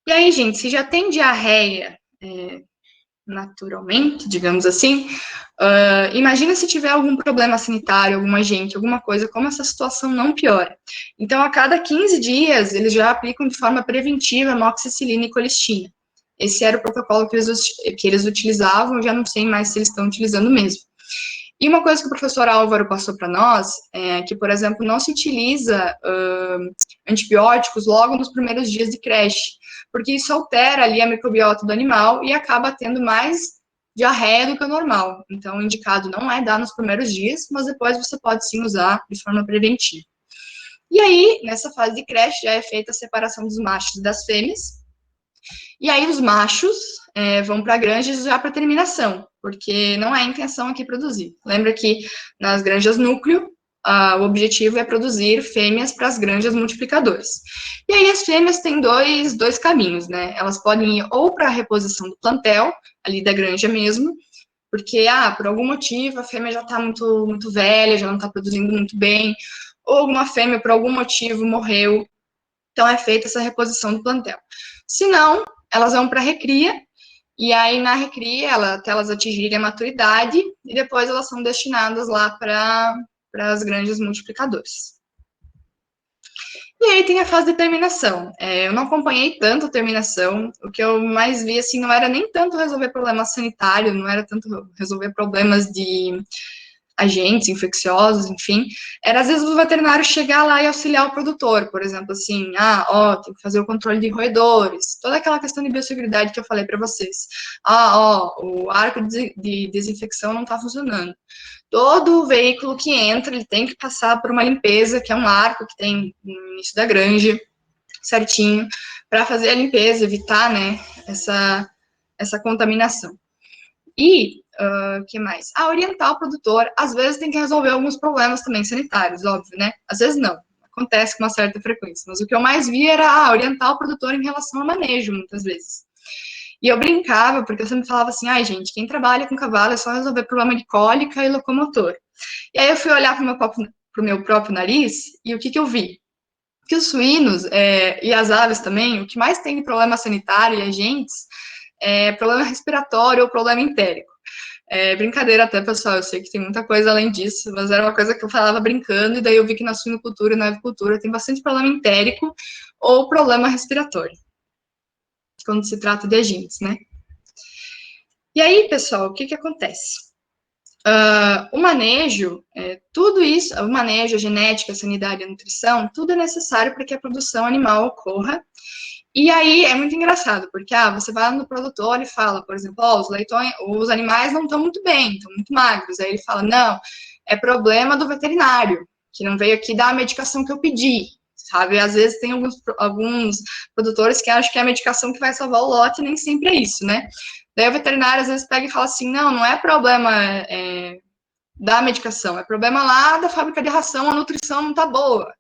E aí, gente, se já tem diarreia naturalmente, digamos assim, imagina se tiver algum problema sanitário, algum agente, alguma coisa, como essa situação não piora. Então, a cada 15 dias, eles já aplicam de forma preventiva amoxicilina e colistina. Esse era o protocolo que eles utilizavam, eu já não sei mais se eles estão utilizando mesmo. E uma coisa que o professor Álvaro passou para nós é que, por exemplo, não se utiliza antibióticos logo nos primeiros dias de creche, porque isso altera ali a microbiota do animal e acaba tendo mais diarreia do que o normal. Então, o indicado não é dar nos primeiros dias, mas depois você pode sim usar de forma preventiva. E aí, nessa fase de creche, já é feita a separação dos machos e das fêmeas. E aí, os machos vão para granjas já para terminação, porque não é a intenção aqui produzir. Lembra que nas granjas núcleo, o objetivo é produzir fêmeas para as granjas multiplicadoras. E aí as fêmeas têm dois caminhos, né? Elas podem ir ou para a reposição do plantel, ali da granja mesmo, porque, por algum motivo, a fêmea já está muito, muito velha, já não está produzindo muito bem, ou alguma fêmea, por algum motivo, morreu. Então, é feita essa reposição do plantel. Se não, elas vão para a recria, e aí, na recria, até elas atingirem a maturidade, e depois elas são destinadas lá para as granjas multiplicadoras. E aí tem a fase de terminação. Eu não acompanhei tanto a terminação, o que eu mais vi, assim, não era nem tanto resolver problemas sanitários, não era tanto resolver problemas de agentes infecciosos, enfim, era às vezes o veterinário chegar lá e auxiliar o produtor, por exemplo, assim, tem que fazer o controle de roedores, toda aquela questão de biosseguridade que eu falei para vocês. O arco de desinfecção não está funcionando. Todo veículo que entra, ele tem que passar por uma limpeza, que é um arco que tem no início da granja, certinho, para fazer a limpeza, evitar, né, essa contaminação. E, que mais? Orientar o produtor, às vezes tem que resolver alguns problemas também sanitários, óbvio, né? Às vezes não, acontece com uma certa frequência, mas o que eu mais vi era orientar o produtor em relação ao manejo, muitas vezes. E eu brincava, porque eu sempre falava assim, gente, quem trabalha com cavalo é só resolver problema de cólica e locomotor. E aí eu fui olhar para o meu próprio nariz, e o que eu vi? Que os suínos e as aves também, o que mais tem de problema sanitário e agentes é problema respiratório ou problema entérico. Brincadeira até, pessoal, eu sei que tem muita coisa além disso, mas era uma coisa que eu falava brincando, e daí eu vi que na suinocultura e na avicultura tem bastante problema entérico ou problema respiratório, quando se trata de agentes, né? E aí, pessoal, o que acontece? O manejo, tudo isso, o manejo, a genética, a sanidade, a nutrição, tudo é necessário para que a produção animal ocorra. E aí é muito engraçado, porque você vai no produtor e fala, por exemplo, os animais não estão muito bem, estão muito magros. Aí ele fala, não, é problema do veterinário, que não veio aqui dar a medicação que eu pedi, sabe? Às vezes tem alguns produtores que acham que é a medicação que vai salvar o lote, e nem sempre é isso, né? Daí o veterinário às vezes pega e fala assim, não é problema da medicação, é problema lá da fábrica de ração, a nutrição não tá boa.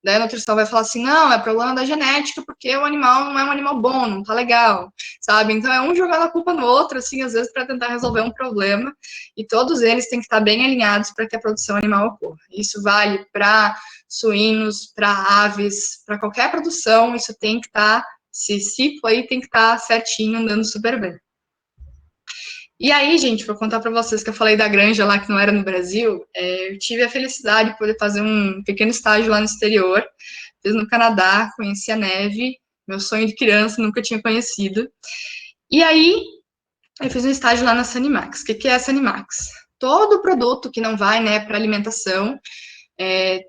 Daí a nutrição vai falar assim, não, é problema da genética, porque o animal não é um animal bom, não tá legal, sabe? Então é um jogando a culpa no outro, assim, às vezes para tentar resolver um problema, e todos eles têm que estar bem alinhados para que a produção animal ocorra. Isso vale para suínos, para aves, para qualquer produção, isso tem que estar, esse ciclo aí tem que estar certinho, andando super bem. E aí, gente, vou contar para vocês que eu falei da granja lá que não era no Brasil. Eu tive a felicidade de poder fazer um pequeno estágio lá no exterior. Fiz no Canadá, conheci a neve, meu sonho de criança, nunca tinha conhecido. E aí, eu fiz um estágio lá na Sanimax. O que é a Sanimax? Todo produto que não vai, né, para alimentação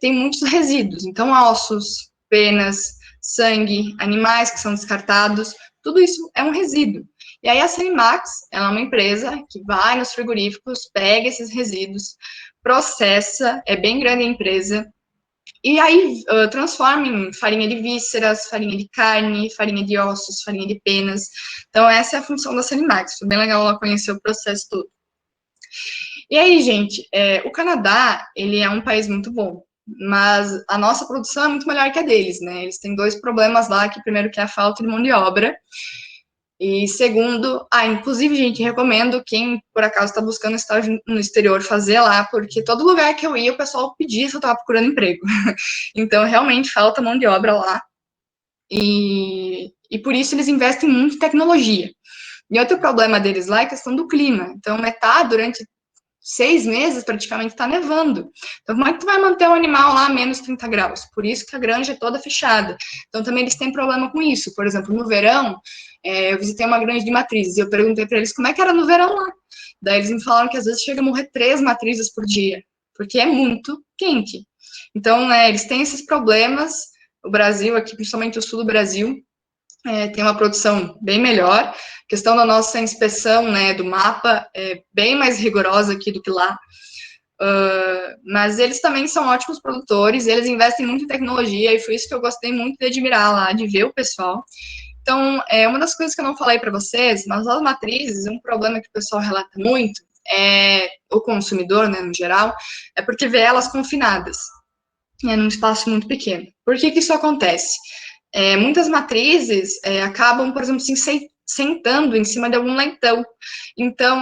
tem muitos resíduos. Então, ossos, penas, sangue, animais que são descartados, tudo isso é um resíduo. E aí a Sanimax, ela é uma empresa que vai nos frigoríficos, pega esses resíduos, processa, é bem grande a empresa, e aí transforma em farinha de vísceras, farinha de carne, farinha de ossos, farinha de penas. Então essa é a função da Sanimax. Foi bem legal ela conhecer o processo todo. E aí, gente, o Canadá, ele é um país muito bom, mas a nossa produção é muito melhor que a deles, né? Eles têm dois problemas lá, que primeiro que é a falta de mão de obra, e segundo, inclusive, gente, recomendo quem por acaso está buscando estágio no exterior fazer lá, porque todo lugar que eu ia, o pessoal pedia se eu estava procurando emprego. Então, realmente falta mão de obra lá, e por isso eles investem muito em tecnologia. E outro problema deles lá é a questão do clima. Então, durante 6 meses praticamente está nevando. Então, como é que tu vai manter o animal lá a menos 30 graus? Por isso que a granja é toda fechada. Então, também eles têm problema com isso. Por exemplo, no verão, eu visitei uma granja de matrizes e eu perguntei para eles como é que era no verão lá. Daí eles me falaram que às vezes chega a morrer 3 matrizes por dia, porque é muito quente. Então, né, eles têm esses problemas. O Brasil, aqui, principalmente o sul do Brasil, tem uma produção bem melhor. A questão da nossa inspeção, né, do mapa é bem mais rigorosa aqui do que lá. Mas eles também são ótimos produtores, eles investem muito em tecnologia, e foi isso que eu gostei muito de admirar lá, de ver o pessoal. Então, uma das coisas que eu não falei para vocês, mas as matrizes, um problema que o pessoal relata muito, o consumidor, né, no geral, é porque vê elas confinadas, num espaço muito pequeno. Por que isso acontece? Muitas matrizes acabam, por exemplo, se sentando em cima de algum leitão. Então,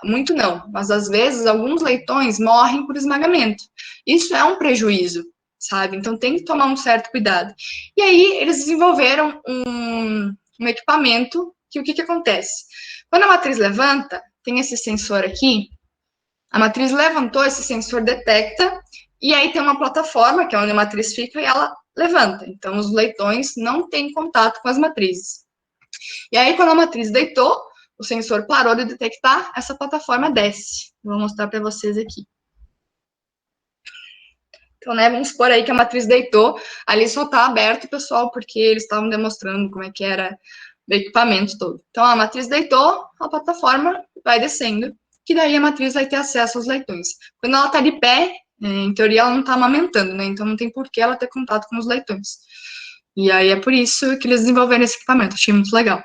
muito não, mas às vezes alguns leitões morrem por esmagamento. Isso é um prejuízo, sabe? Então tem que tomar um certo cuidado. E aí eles desenvolveram um equipamento que o que acontece? Quando a matriz levanta, tem esse sensor aqui, a matriz levantou, esse sensor detecta, e aí tem uma plataforma, que é onde a matriz fica, e ela levanta. Então, os leitões não têm contato com as matrizes. E aí, quando a matriz deitou, o sensor parou de detectar, essa plataforma desce. Vou mostrar para vocês aqui. Então, né, vamos supor aí que a matriz deitou, ali só está aberto, pessoal, porque eles estavam demonstrando como é que era o equipamento todo. Então, a matriz deitou, a plataforma vai descendo, que daí a matriz vai ter acesso aos leitões. Quando ela está de pé, em teoria ela não está amamentando, né, então não tem por que ela ter contato com os leitões. E aí é por isso que eles desenvolveram esse equipamento, achei muito legal.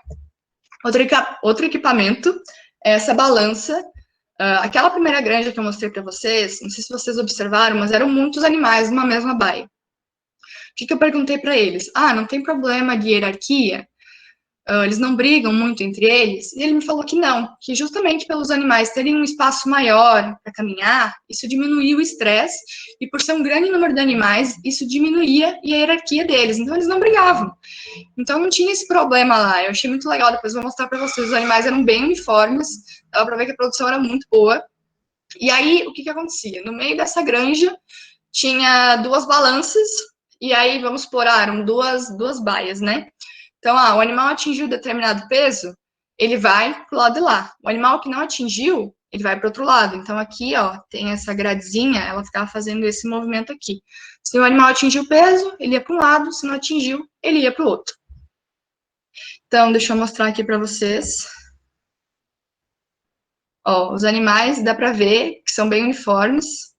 Outro equipamento é essa balança. Aquela primeira granja que eu mostrei para vocês, não sei se vocês observaram, mas eram muitos animais numa mesma baia. O que eu perguntei para eles? Não tem problema de hierarquia? Eles não brigam muito entre eles? E ele me falou que não, que justamente pelos animais terem um espaço maior para caminhar, isso diminuía o estresse, e por ser um grande número de animais, isso diminuía a hierarquia deles, então eles não brigavam. Então não tinha esse problema lá, eu achei muito legal, depois eu vou mostrar para vocês, os animais eram bem uniformes, dava para ver que a produção era muito boa. E aí, o que acontecia? No meio dessa granja, tinha 2 balanças, e aí, vamos supor, eram duas baias, né? Então, o animal atingiu determinado peso, ele vai pro lado de lá. O animal que não atingiu, ele vai para outro lado. Então, aqui, tem essa gradezinha, ela ficava fazendo esse movimento aqui. Se o animal atingiu o peso, ele ia para um lado, se não atingiu, ele ia para o outro. Então, deixa eu mostrar aqui para vocês. Os animais, dá para ver que são bem uniformes.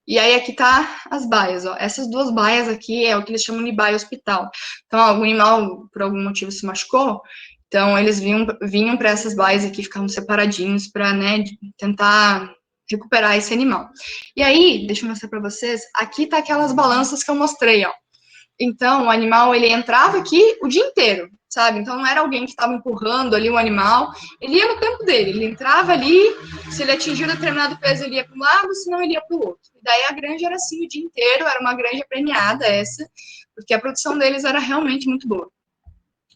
E aí aqui tá as baias, Essas 2 baias aqui é o que eles chamam de baia hospital. Então, algum animal, por algum motivo, se machucou, então eles vinham para essas baias aqui, ficavam separadinhos para, né, tentar recuperar esse animal. E aí, deixa eu mostrar para vocês, aqui tá aquelas balanças que eu mostrei, Então, o animal, ele entrava aqui o dia inteiro, sabe? Então, não era alguém que estava empurrando ali o animal, ele ia no tempo dele, ele entrava ali, se ele atingiu determinado peso, ele ia para um lado, senão ele ia para o outro. E daí a granja era assim o dia inteiro, era uma granja premiada essa, porque a produção deles era realmente muito boa.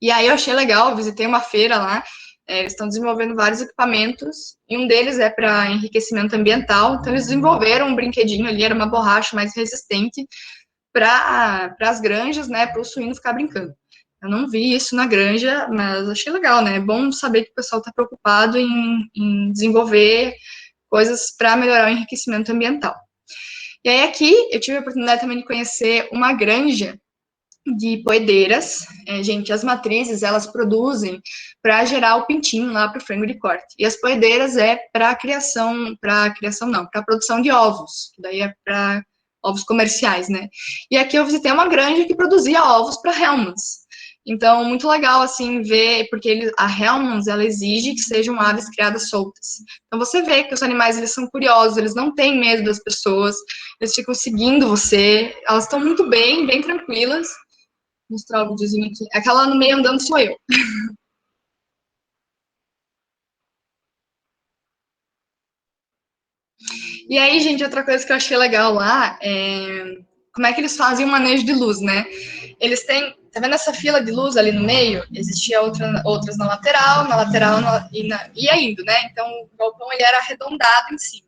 E aí eu achei legal, eu visitei uma feira lá, eles estão desenvolvendo vários equipamentos, e um deles é para enriquecimento ambiental, então eles desenvolveram um brinquedinho ali, era uma borracha mais resistente, para as granjas, né, para o suíno ficar brincando. Eu não vi isso na granja, mas achei legal, né? É bom saber que o pessoal está preocupado em desenvolver coisas para melhorar o enriquecimento ambiental. E aí aqui eu tive a oportunidade também de conhecer uma granja de poedeiras. Gente, as matrizes, elas produzem para gerar o pintinho lá para o frango de corte. E as poedeiras para para produção de ovos, que daí é para ovos comerciais, né? E aqui eu visitei uma granja que produzia ovos para Hellmann's. Então, muito legal, assim, ver, porque a Hellmann's, ela exige que sejam aves criadas soltas. Então, você vê que os animais, eles são curiosos, eles não têm medo das pessoas, eles ficam seguindo você, elas estão muito bem, bem tranquilas. Vou mostrar o videozinho aqui. Aquela no meio andando sou eu. E aí, gente, outra coisa que eu achei legal lá é como é que eles fazem o manejo de luz, né? Eles têm, tá vendo essa fila de luz ali no meio? Existia outras na lateral ia indo, né? Então o galpão ele era arredondado em cima.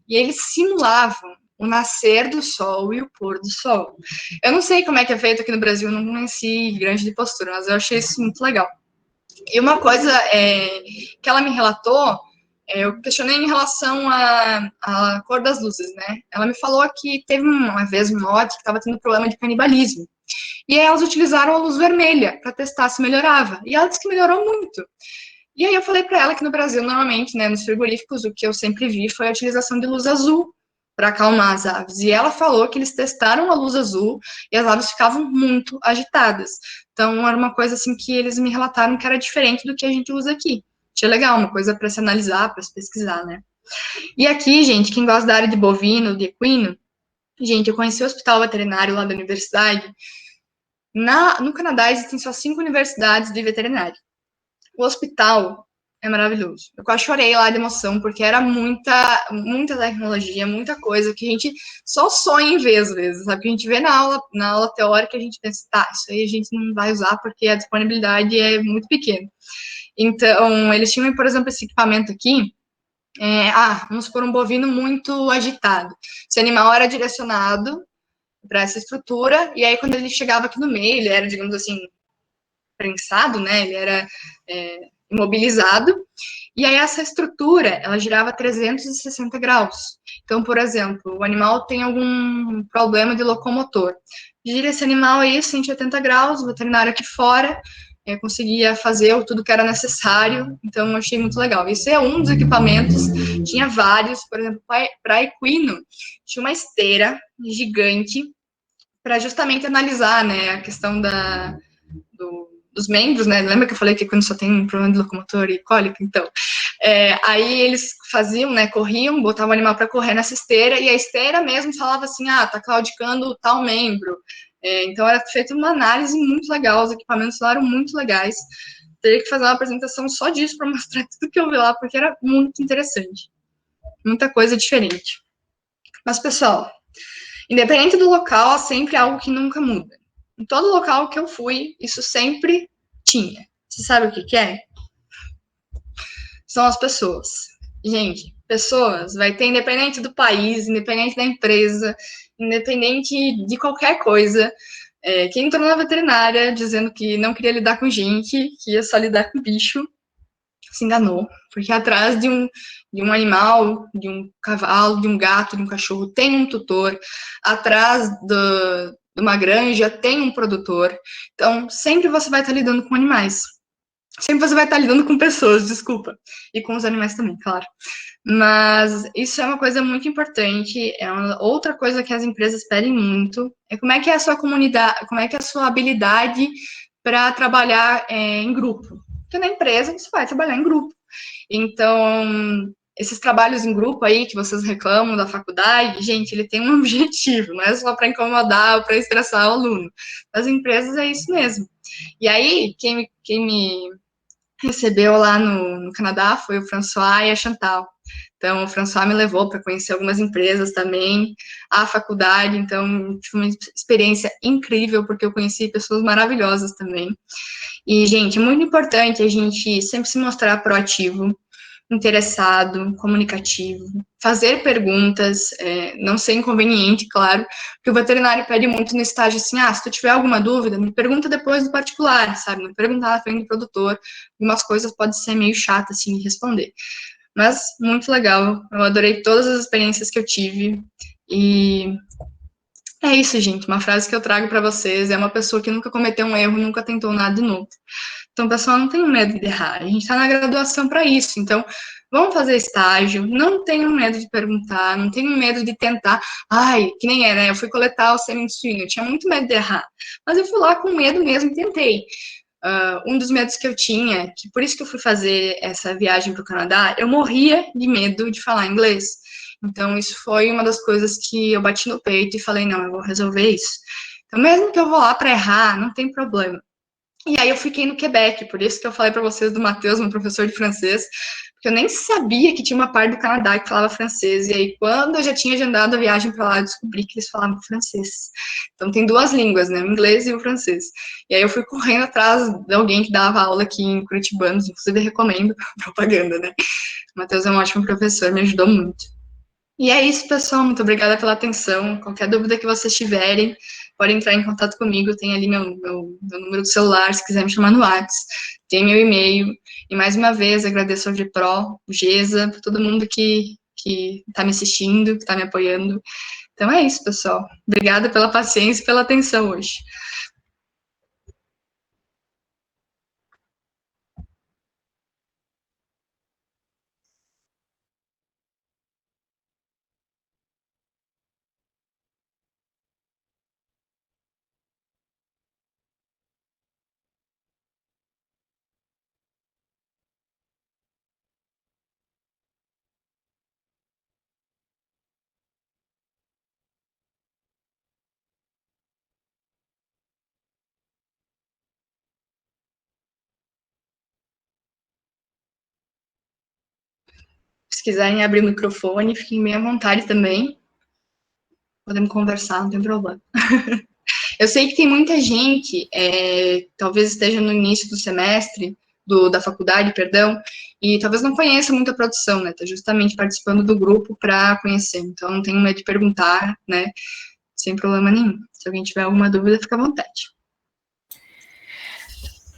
E eles simulavam o nascer do sol e o pôr do sol. Eu não sei como é que é feito aqui no Brasil, não conheci grande de postura, mas eu achei isso muito legal. E uma coisa que ela me relatou, eu questionei em relação à cor das luzes, né? Ela me falou que teve uma vez um lote que estava tendo problema de canibalismo. E aí elas utilizaram a luz vermelha para testar se melhorava. E ela disse que melhorou muito. E aí eu falei para ela que no Brasil, normalmente, né, nos frigoríficos, o que eu sempre vi foi a utilização de luz azul para acalmar as aves. E ela falou que eles testaram a luz azul e as aves ficavam muito agitadas. Então, era uma coisa assim que eles me relataram que era diferente do que a gente usa aqui. Achei legal, uma coisa para se analisar, para se pesquisar, né? E aqui, gente, quem gosta da área de bovino, de equino, gente, eu conheci o hospital veterinário lá da universidade. No Canadá existem só 5 universidades de veterinário. O hospital é maravilhoso. Eu quase chorei lá de emoção, porque era muita tecnologia, muita coisa que a gente só sonha em ver às vezes, sabe? Que a gente vê na aula teórica, a gente pensa, tá, isso aí a gente não vai usar porque a disponibilidade é muito pequena. Então, eles tinham, por exemplo, esse equipamento aqui, vamos supor um bovino muito agitado. Esse animal era direcionado para essa estrutura, e aí quando ele chegava aqui no meio, ele era, digamos assim, prensado, né? Ele era imobilizado. E aí essa estrutura, ela girava 360 graus. Então, por exemplo, o animal tem algum problema de locomotor. Gira esse animal aí 180 graus, o veterinário aqui fora conseguia fazer tudo que era necessário. Então, eu achei muito legal. Esse é um dos equipamentos. Tinha vários, por exemplo, para equino, tinha uma esteira gigante para justamente analisar, né, a questão dos membros, né? Lembra que eu falei que quando só tem problema de locomotor e cólica? Então, aí eles faziam, né? Corriam, botavam o animal para correr nessa esteira, e a esteira mesmo falava assim, tá claudicando tal membro. Então, era feita uma análise muito legal, os equipamentos lá eram muito legais. Teria que fazer uma apresentação só disso para mostrar tudo que eu vi lá, porque era muito interessante. Muita coisa diferente. Mas, pessoal, independente do local, há sempre algo que nunca muda. Em todo local que eu fui, isso sempre tinha. Você sabe o que é? São as pessoas. Gente, pessoas vai ter independente do país, independente da empresa, independente de qualquer coisa. Quem entrou na veterinária dizendo que não queria lidar com gente, que ia só lidar com bicho, se enganou. Porque atrás de um animal, de um cavalo, de um gato, de um cachorro, tem um tutor. Atrás de uma granja tem um produtor. Então, sempre você vai estar lidando com animais. Sempre você vai estar lidando com pessoas, desculpa. E com os animais também, claro. Mas isso é uma coisa muito importante. Outra coisa que as empresas pedem muito é como é que é a sua comunidade, como é que é a sua habilidade para trabalhar em grupo. Porque na empresa você vai trabalhar em grupo. Então, esses trabalhos em grupo aí que vocês reclamam da faculdade, gente, ele tem um objetivo, não é só para incomodar ou para estressar o aluno. Nas empresas é isso mesmo. E aí, quem me recebeu lá no Canadá foi o François e a Chantal. Então, o François me levou para conhecer algumas empresas também, a faculdade, então, tive uma experiência incrível, porque eu conheci pessoas maravilhosas também. E, gente, é muito importante a gente sempre se mostrar proativo, interessado, comunicativo, fazer perguntas, não ser inconveniente, claro, porque o veterinário pede muito no estágio assim, se tu tiver alguma dúvida, me pergunta depois do particular, sabe, não perguntar na frente do produtor, algumas coisas podem ser meio chatas, assim, de responder. Mas, muito legal, eu adorei todas as experiências que eu tive, e é isso, gente, uma frase que eu trago para vocês, é uma pessoa que nunca cometeu um erro, nunca tentou nada de novo. Então, pessoal, não tem medo de errar. A gente está na graduação para isso. Então, vão fazer estágio, não tenham medo de perguntar, não tenham medo de tentar. Ai, que nem é, né? Eu fui coletar o sêmen de suíno, eu tinha muito medo de errar, mas eu fui lá com medo mesmo e tentei. Um dos medos que eu tinha, que por isso que eu fui fazer essa viagem para o Canadá, eu morria de medo de falar inglês. Então, isso foi uma das coisas que eu bati no peito e falei, não, eu vou resolver isso. Então, mesmo que eu vou lá para errar, não tem problema. E aí eu fiquei no Quebec, por isso que eu falei para vocês do Matheus, meu professor de francês, porque eu nem sabia que tinha uma parte do Canadá que falava francês. E aí, quando eu já tinha agendado a viagem para lá, eu descobri que eles falavam francês. Então, tem duas línguas, né? O inglês e o francês. E aí, eu fui correndo atrás de alguém que dava aula aqui em Curitibanos, inclusive recomendo propaganda, né? O Matheus é um ótimo professor, me ajudou muito. E é isso, pessoal. Muito obrigada pela atenção. Qualquer dúvida que vocês tiverem, podem entrar em contato comigo. Tem ali meu número de celular, se quiser me chamar no WhatsApp. Tem meu e-mail. E mais uma vez, agradeço ao GPRO, o GESA, por todo mundo que está me assistindo, que está me apoiando. Então é isso, pessoal. Obrigada pela paciência e pela atenção hoje. Se quiserem abrir o microfone, fiquem bem à vontade também. Podemos conversar, não tem problema. Eu sei que tem muita gente, talvez esteja no início do semestre, da faculdade, perdão, e talvez não conheça muito a produção, né? Está justamente participando do grupo para conhecer. Então, não tenho medo de perguntar, né? Sem problema nenhum. Se alguém tiver alguma dúvida, fica à vontade.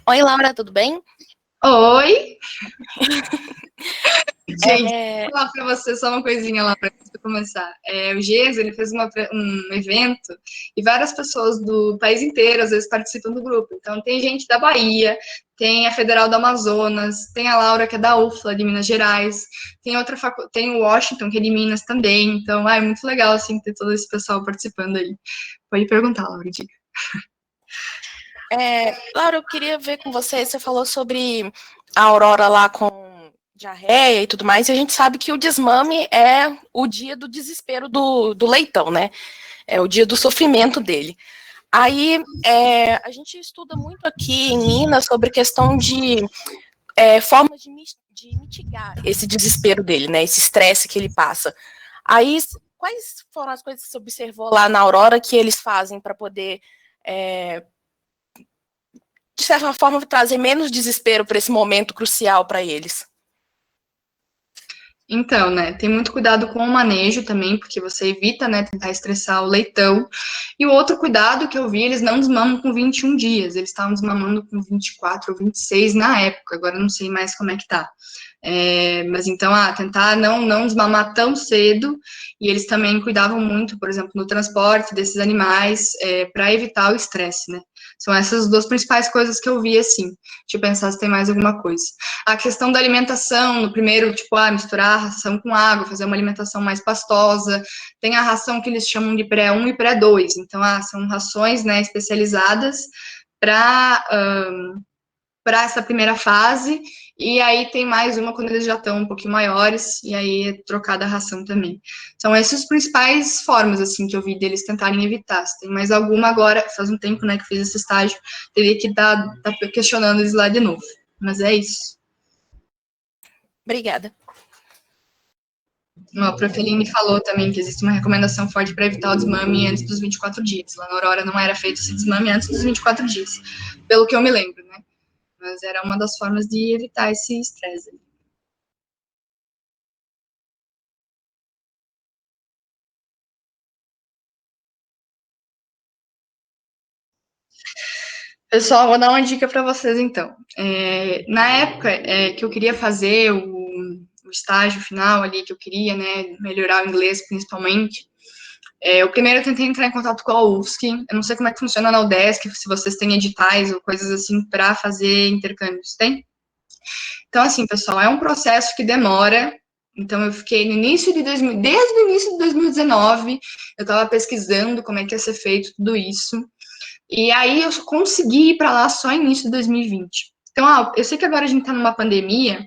Oi, Laura, tudo bem? Oi! Gente, vou falar para você só uma coisinha lá para começar. O GES, ele fez um evento e várias pessoas do país inteiro, às vezes, participam do grupo. Então, tem gente da Bahia, tem a Federal do Amazonas, tem a Laura, que é da UFLA, de Minas Gerais, tem o Washington, que é de Minas também. Então, é muito legal, assim, ter todo esse pessoal participando aí. Pode perguntar, Laura, diga. Laura, eu queria ver com você falou sobre a Aurora lá com diarreia e tudo mais, e a gente sabe que o desmame é o dia do desespero do leitão, né? É o dia do sofrimento dele. Aí, a gente estuda muito aqui em Minas sobre questão de formas de mitigar esse desespero dele, né? Esse estresse que ele passa. Aí, quais foram as coisas que você observou lá na Aurora que eles fazem para poder de certa forma, trazer menos desespero para esse momento crucial para eles? Então, né, tem muito cuidado com o manejo também, porque você evita, né, tentar estressar o leitão. E o outro cuidado que eu vi, eles não desmamam com 21 dias, eles estavam desmamando com 24 ou 26 na época, agora eu não sei mais como é que tá. Mas então, tentar não desmamar tão cedo, e eles também cuidavam muito, por exemplo, no transporte desses animais, para evitar o estresse, né? São essas duas principais coisas que eu vi, assim. Deixa eu pensar se tem mais alguma coisa. A questão da alimentação, no primeiro, tipo, misturar a ração com água, fazer uma alimentação mais pastosa. Tem a ração que eles chamam de pré-1 e pré-2. Então, são rações, né, especializadas para essa primeira fase, e aí tem mais uma quando eles já estão um pouquinho maiores, e aí é trocada a ração também. São essas as principais formas, assim, que eu vi deles tentarem evitar. Se tem mais alguma agora, faz um tempo, né, que fiz esse estágio, teria que estar questionando eles lá de novo. Mas é isso. Obrigada. A Profeline falou também que existe uma recomendação forte para evitar o desmame antes dos 24 dias. Lá na Aurora não era feito esse desmame antes dos 24 dias, pelo que eu me lembro, né? Mas era uma das formas de evitar esse estresse. Pessoal, vou dar uma dica para vocês, então. Na época que eu queria fazer o estágio final ali, que eu queria, né, melhorar o inglês, principalmente, eu primeiro tentei entrar em contato com a UFSC. Eu não sei como é que funciona na UDESC, se vocês têm editais ou coisas assim para fazer intercâmbios. Tem? Então, assim, pessoal, é um processo que demora. Então, eu fiquei no início de desde o início de 2019, eu estava pesquisando como é que ia ser feito tudo isso. E aí eu consegui ir para lá só no início de 2020. Então, eu sei que agora a gente está numa pandemia,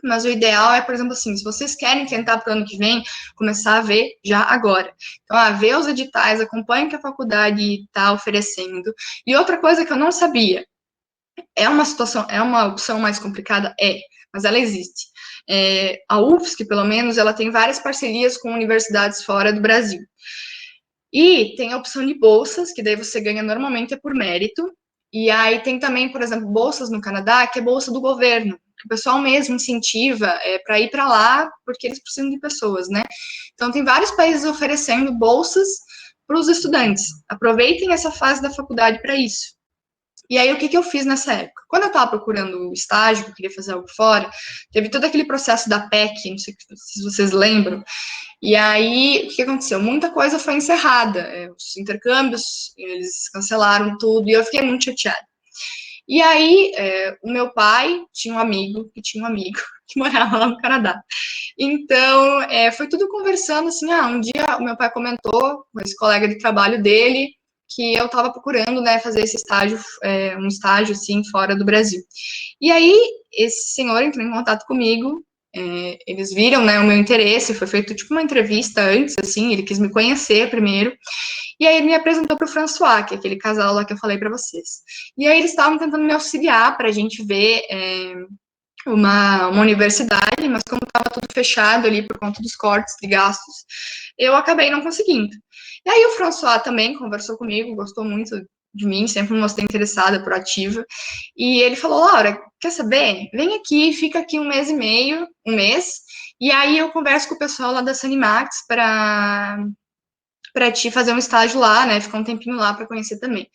mas o ideal é, por exemplo, assim, se vocês querem tentar para o ano que vem, começar a ver já agora. Então, ver os editais, acompanhe o que a faculdade está oferecendo. E outra coisa que eu não sabia, é uma opção mais complicada? Mas ela existe. A UFSC, pelo menos, ela tem várias parcerias com universidades fora do Brasil. E tem a opção de bolsas, que daí você ganha normalmente por mérito. E aí tem também, por exemplo, bolsas no Canadá, que é bolsa do governo. Que o pessoal mesmo incentiva para ir para lá, porque eles precisam de pessoas, né? Então, tem vários países oferecendo bolsas para os estudantes. Aproveitem essa fase da faculdade para isso. E aí, o que eu fiz nessa época? Quando eu estava procurando estágio, que eu queria fazer algo fora, teve todo aquele processo da PEC, não sei se vocês lembram, e aí, o que aconteceu? Muita coisa foi encerrada, os intercâmbios, eles cancelaram tudo, e eu fiquei muito chateada. E aí, o meu pai tinha um amigo que morava lá no Canadá. Então, foi tudo conversando, assim, um dia o meu pai comentou com esse colega de trabalho dele, que eu estava procurando, né, fazer esse estágio, um estágio, assim, fora do Brasil. E aí, esse senhor entrou em contato comigo, eles viram, né, o meu interesse, foi feito, tipo, uma entrevista antes, assim, ele quis me conhecer primeiro, e aí ele me apresentou para o François, que é aquele casal lá que eu falei para vocês. E aí eles estavam tentando me auxiliar para a gente ver uma universidade, mas como estava tudo fechado ali por conta dos cortes de gastos, eu acabei não conseguindo. E aí o François também conversou comigo, gostou muito de mim, sempre me mostrei interessada, proativa, e ele falou, Laura, quer saber? Vem aqui, fica aqui um mês e meio, e aí eu converso com o pessoal lá da Sanimax para te fazer um estágio lá, né, ficar um tempinho lá para conhecer também.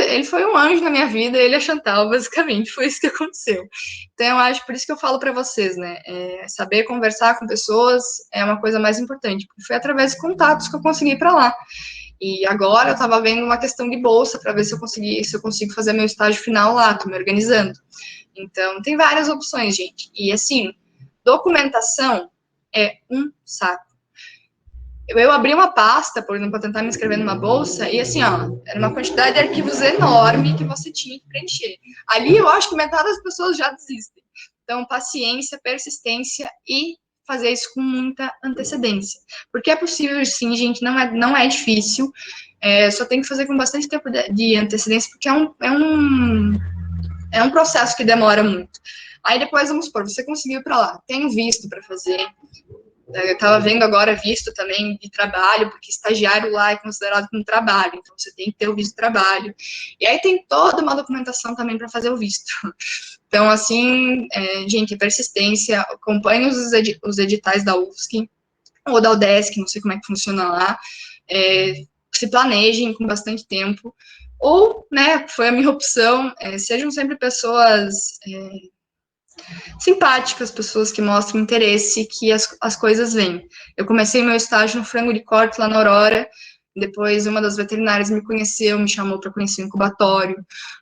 Ele foi um anjo na minha vida, ele e a Chantal, basicamente, foi isso que aconteceu. Então, eu acho, por isso que eu falo para vocês, né, saber conversar com pessoas é uma coisa mais importante, porque foi através de contatos que eu consegui ir para lá. E agora eu estava vendo uma questão de bolsa para ver se eu consigo fazer meu estágio final lá, estou me organizando. Então, tem várias opções, gente. E, assim, documentação é um saco. Eu abri uma pasta, por exemplo, para tentar me inscrever numa bolsa, e assim, era uma quantidade de arquivos enorme que você tinha que preencher. Ali eu acho que metade das pessoas já desistem. Então, paciência, persistência e fazer isso com muita antecedência. Porque é possível, sim, gente, não é difícil, só tem que fazer com bastante tempo de antecedência, porque é um processo que demora muito. Aí depois, vamos supor, você conseguiu ir para lá, tem visto para fazer. Eu estava vendo agora visto também de trabalho, porque estagiário lá é considerado como trabalho, então você tem que ter o visto de trabalho. E aí tem toda uma documentação também para fazer o visto. Então, assim, gente, persistência, acompanhe os editais da UFSC ou da UDESC, não sei como é que funciona lá, se planejem com bastante tempo, ou, né, foi a minha opção, sejam sempre pessoas simpáticas, pessoas que mostram interesse, que as coisas vêm. Eu comecei meu estágio no frango de corte lá na Aurora, depois uma das veterinárias me conheceu, me chamou para conhecer o incubatório,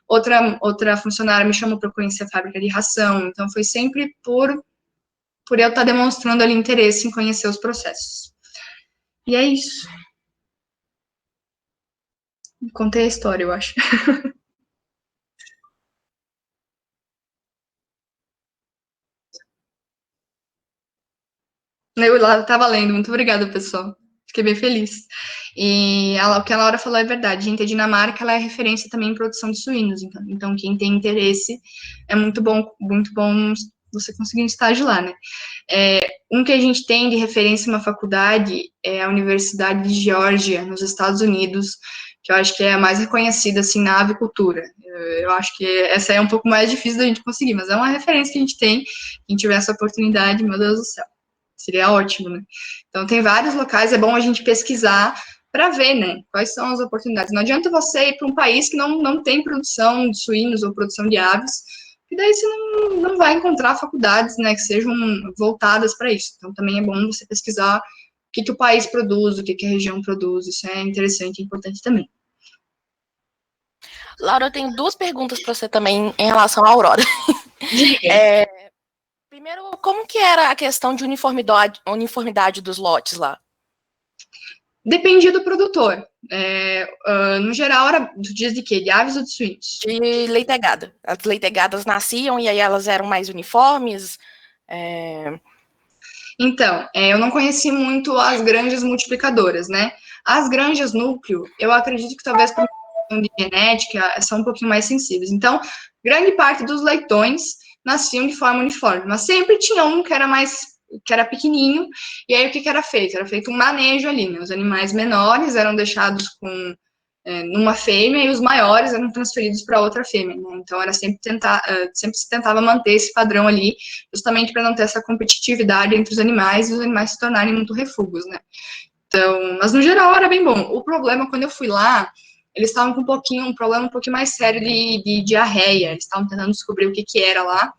outra funcionária me chamou para conhecer a fábrica de ração, então foi sempre por eu estar demonstrando ali interesse em conhecer os processos. E é isso. Contei a história, eu acho. Eu lá estava lendo, muito obrigada, pessoal. Fiquei bem feliz. E o que a Laura falou é verdade, gente. A Dinamarca ela é referência também em produção de suínos. Então, quem tem interesse, é muito bom você conseguir um estágio lá, né? Um que a gente tem de referência em uma faculdade é a Universidade de Geórgia, nos Estados Unidos, que eu acho que é a mais reconhecida, assim, na avicultura. Eu acho que essa é um pouco mais difícil da gente conseguir, mas é uma referência que a gente tem. Quem tiver essa oportunidade, meu Deus do céu. Seria ótimo, né? Então, tem vários locais, é bom a gente pesquisar para ver, né, quais são as oportunidades. Não adianta você ir para um país que não tem produção de suínos ou produção de aves, que daí você não vai encontrar faculdades, né, que sejam voltadas para isso. Então, também é bom você pesquisar o que o país produz, o que a região produz. Isso é interessante e importante também. Laura, eu tenho duas perguntas para você também em relação à Aurora. Diga. Primeiro, como que era a questão de uniformidade dos lotes lá? Dependia do produtor. No geral, era do dias de quê? De aves ou de suínos? De leitegada. As leitegadas nasciam e aí elas eram mais uniformes. Então, eu não conheci muito as granjas multiplicadoras, né? As granjas núcleo, eu acredito que talvez por uma questão de genética, são um pouquinho mais sensíveis. Então, grande parte dos leitões nasciam de forma uniforme, mas sempre tinha um que era pequenininho, e aí o que, que era feito? Era feito um manejo ali, né? Os animais menores eram deixados numa fêmea e os maiores eram transferidos para outra fêmea, né? Então era sempre se tentava manter esse padrão ali, justamente para não ter essa competitividade entre os animais e os animais se tornarem muito refugos, né? Então, mas no geral era bem bom. O problema quando eu fui lá, eles estavam com um problema um pouquinho mais sério de diarreia. Eles estavam tentando descobrir o que que era lá.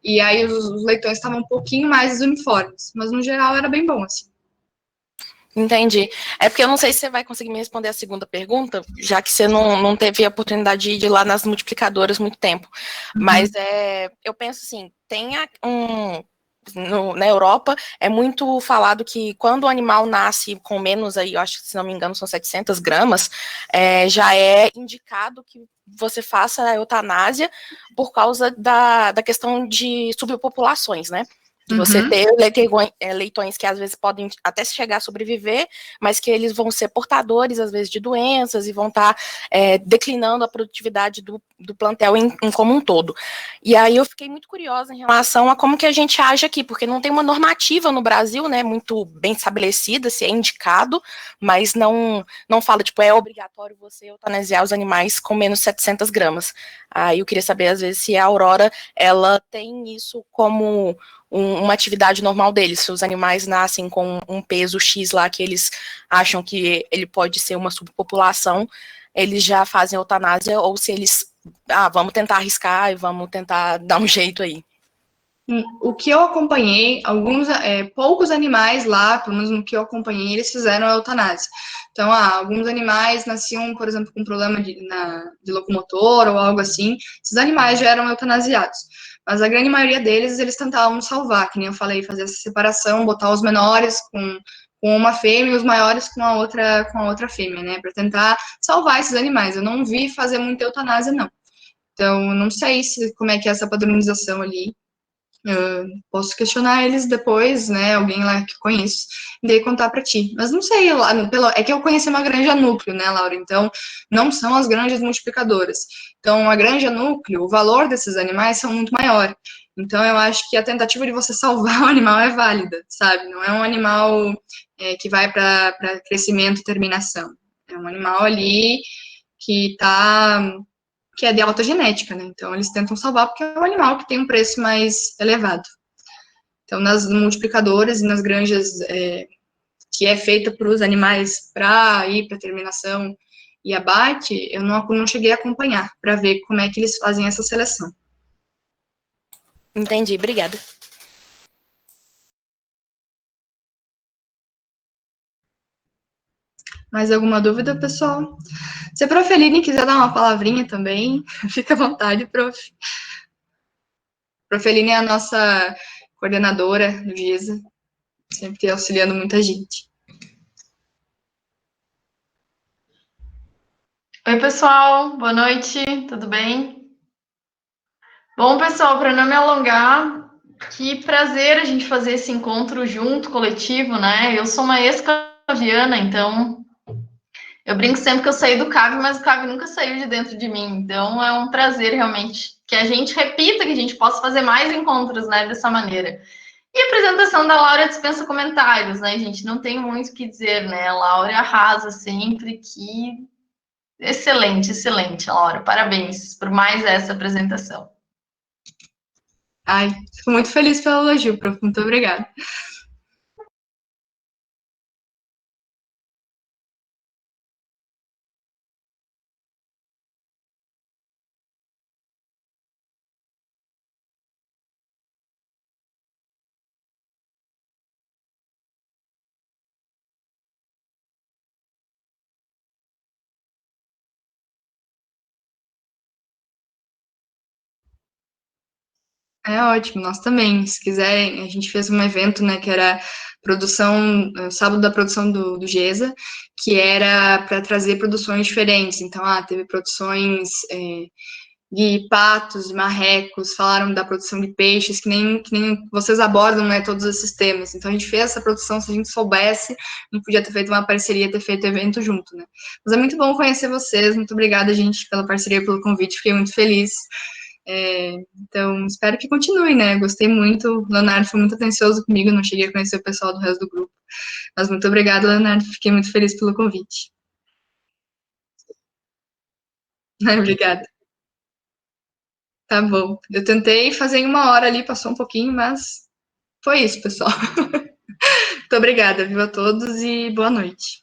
E aí os leitões estavam um pouquinho mais uniformes, mas no geral era bem bom assim. Entendi. É porque eu não sei se você vai conseguir me responder a segunda pergunta, já que você não teve a oportunidade de ir lá nas multiplicadoras muito tempo. Mas eu penso assim, na Europa é muito falado que quando o animal nasce com menos aí, eu acho que se não me engano são 700 gramas, já é indicado que você faça a eutanásia por causa da questão de subpopulações, né? De você ter leitões que às vezes podem até chegar a sobreviver, mas que eles vão ser portadores, às vezes, de doenças e vão estar declinando a produtividade do plantel em como um todo. E aí eu fiquei muito curiosa em relação a como que a gente age aqui, porque não tem uma normativa no Brasil, né, muito bem estabelecida, se é indicado, mas não fala, tipo, é obrigatório você eutanasiar os animais com menos 700 gramas. Aí eu queria saber, às vezes, se a Aurora, ela tem isso como uma atividade normal deles. Se os animais nascem com um peso X lá que eles acham que ele pode ser uma subpopulação, eles já fazem eutanásia, ou se eles, vamos tentar arriscar e vamos tentar dar um jeito aí. O que eu acompanhei, poucos animais lá, pelo menos no que eu acompanhei, eles fizeram a eutanásia. Então, alguns animais nasciam, por exemplo, com problema de locomotor ou algo assim, esses animais já eram eutanasiados. Mas a grande maioria deles, eles tentavam salvar, que nem eu falei, fazer essa separação, botar os menores com uma fêmea e os maiores com a outra fêmea, né, para tentar salvar esses animais. Eu não vi fazer muita eutanásia, não. Então, não sei como é que é essa padronização ali. Posso questionar eles depois, né? Alguém lá que eu conheço, e daí contar para ti. Mas não sei, é que eu conheci uma granja núcleo, né, Laura? Então, não são as granjas multiplicadoras. Então, a granja núcleo, o valor desses animais são muito maior. Então, eu acho que a tentativa de você salvar o animal é válida, sabe? Não é um animal que vai para crescimento e terminação. É um animal ali que tá que é de alta genética, né? Então eles tentam salvar porque é um animal que tem um preço mais elevado. Então nas multiplicadoras e nas granjas que é feita para os animais para ir para terminação e abate, eu não cheguei a acompanhar para ver como é que eles fazem essa seleção. Entendi, obrigada. Mais alguma dúvida, pessoal? Se a Prof. Eline quiser dar uma palavrinha também, fica à vontade, Prof. Prof. Eline é a nossa coordenadora do GISA, sempre auxiliando muita gente. Oi, pessoal, boa noite, tudo bem? Bom, pessoal, para não me alongar, que prazer a gente fazer esse encontro junto, coletivo, né? Eu sou uma ex-caviana, então eu brinco sempre que eu saí do CAV, mas o CAV nunca saiu de dentro de mim, então é um prazer realmente que a gente repita, que a gente possa fazer mais encontros, né, dessa maneira. E a apresentação da Laura dispensa comentários, né, gente? Não tem muito o que dizer, né? A Laura arrasa sempre, que excelente, excelente, Laura. Parabéns por mais essa apresentação. Ai, fico muito feliz pelo elogio, Prof. Muito obrigada. É ótimo, nós também. Se quiser, a gente fez um evento, né, que era produção, sábado da produção do GESA, que era para trazer produções diferentes. Então, teve produções de patos, de marrecos, falaram da produção de peixes, que nem vocês abordam, né, todos esses temas. Então, a gente fez essa produção, se a gente soubesse, a gente podia ter feito uma parceria, ter feito evento junto, né. Mas é muito bom conhecer vocês, muito obrigada, gente, pela parceria, pelo convite, fiquei muito feliz. Então, espero que continue, né? Gostei muito. O Leonardo foi muito atencioso comigo, não cheguei a conhecer o pessoal do resto do grupo. Mas muito obrigada, Leonardo. Fiquei muito feliz pelo convite. Obrigada. Tá bom. Eu tentei fazer em 1 hora ali, passou um pouquinho, mas foi isso, pessoal. Muito obrigada, viu a todos e boa noite.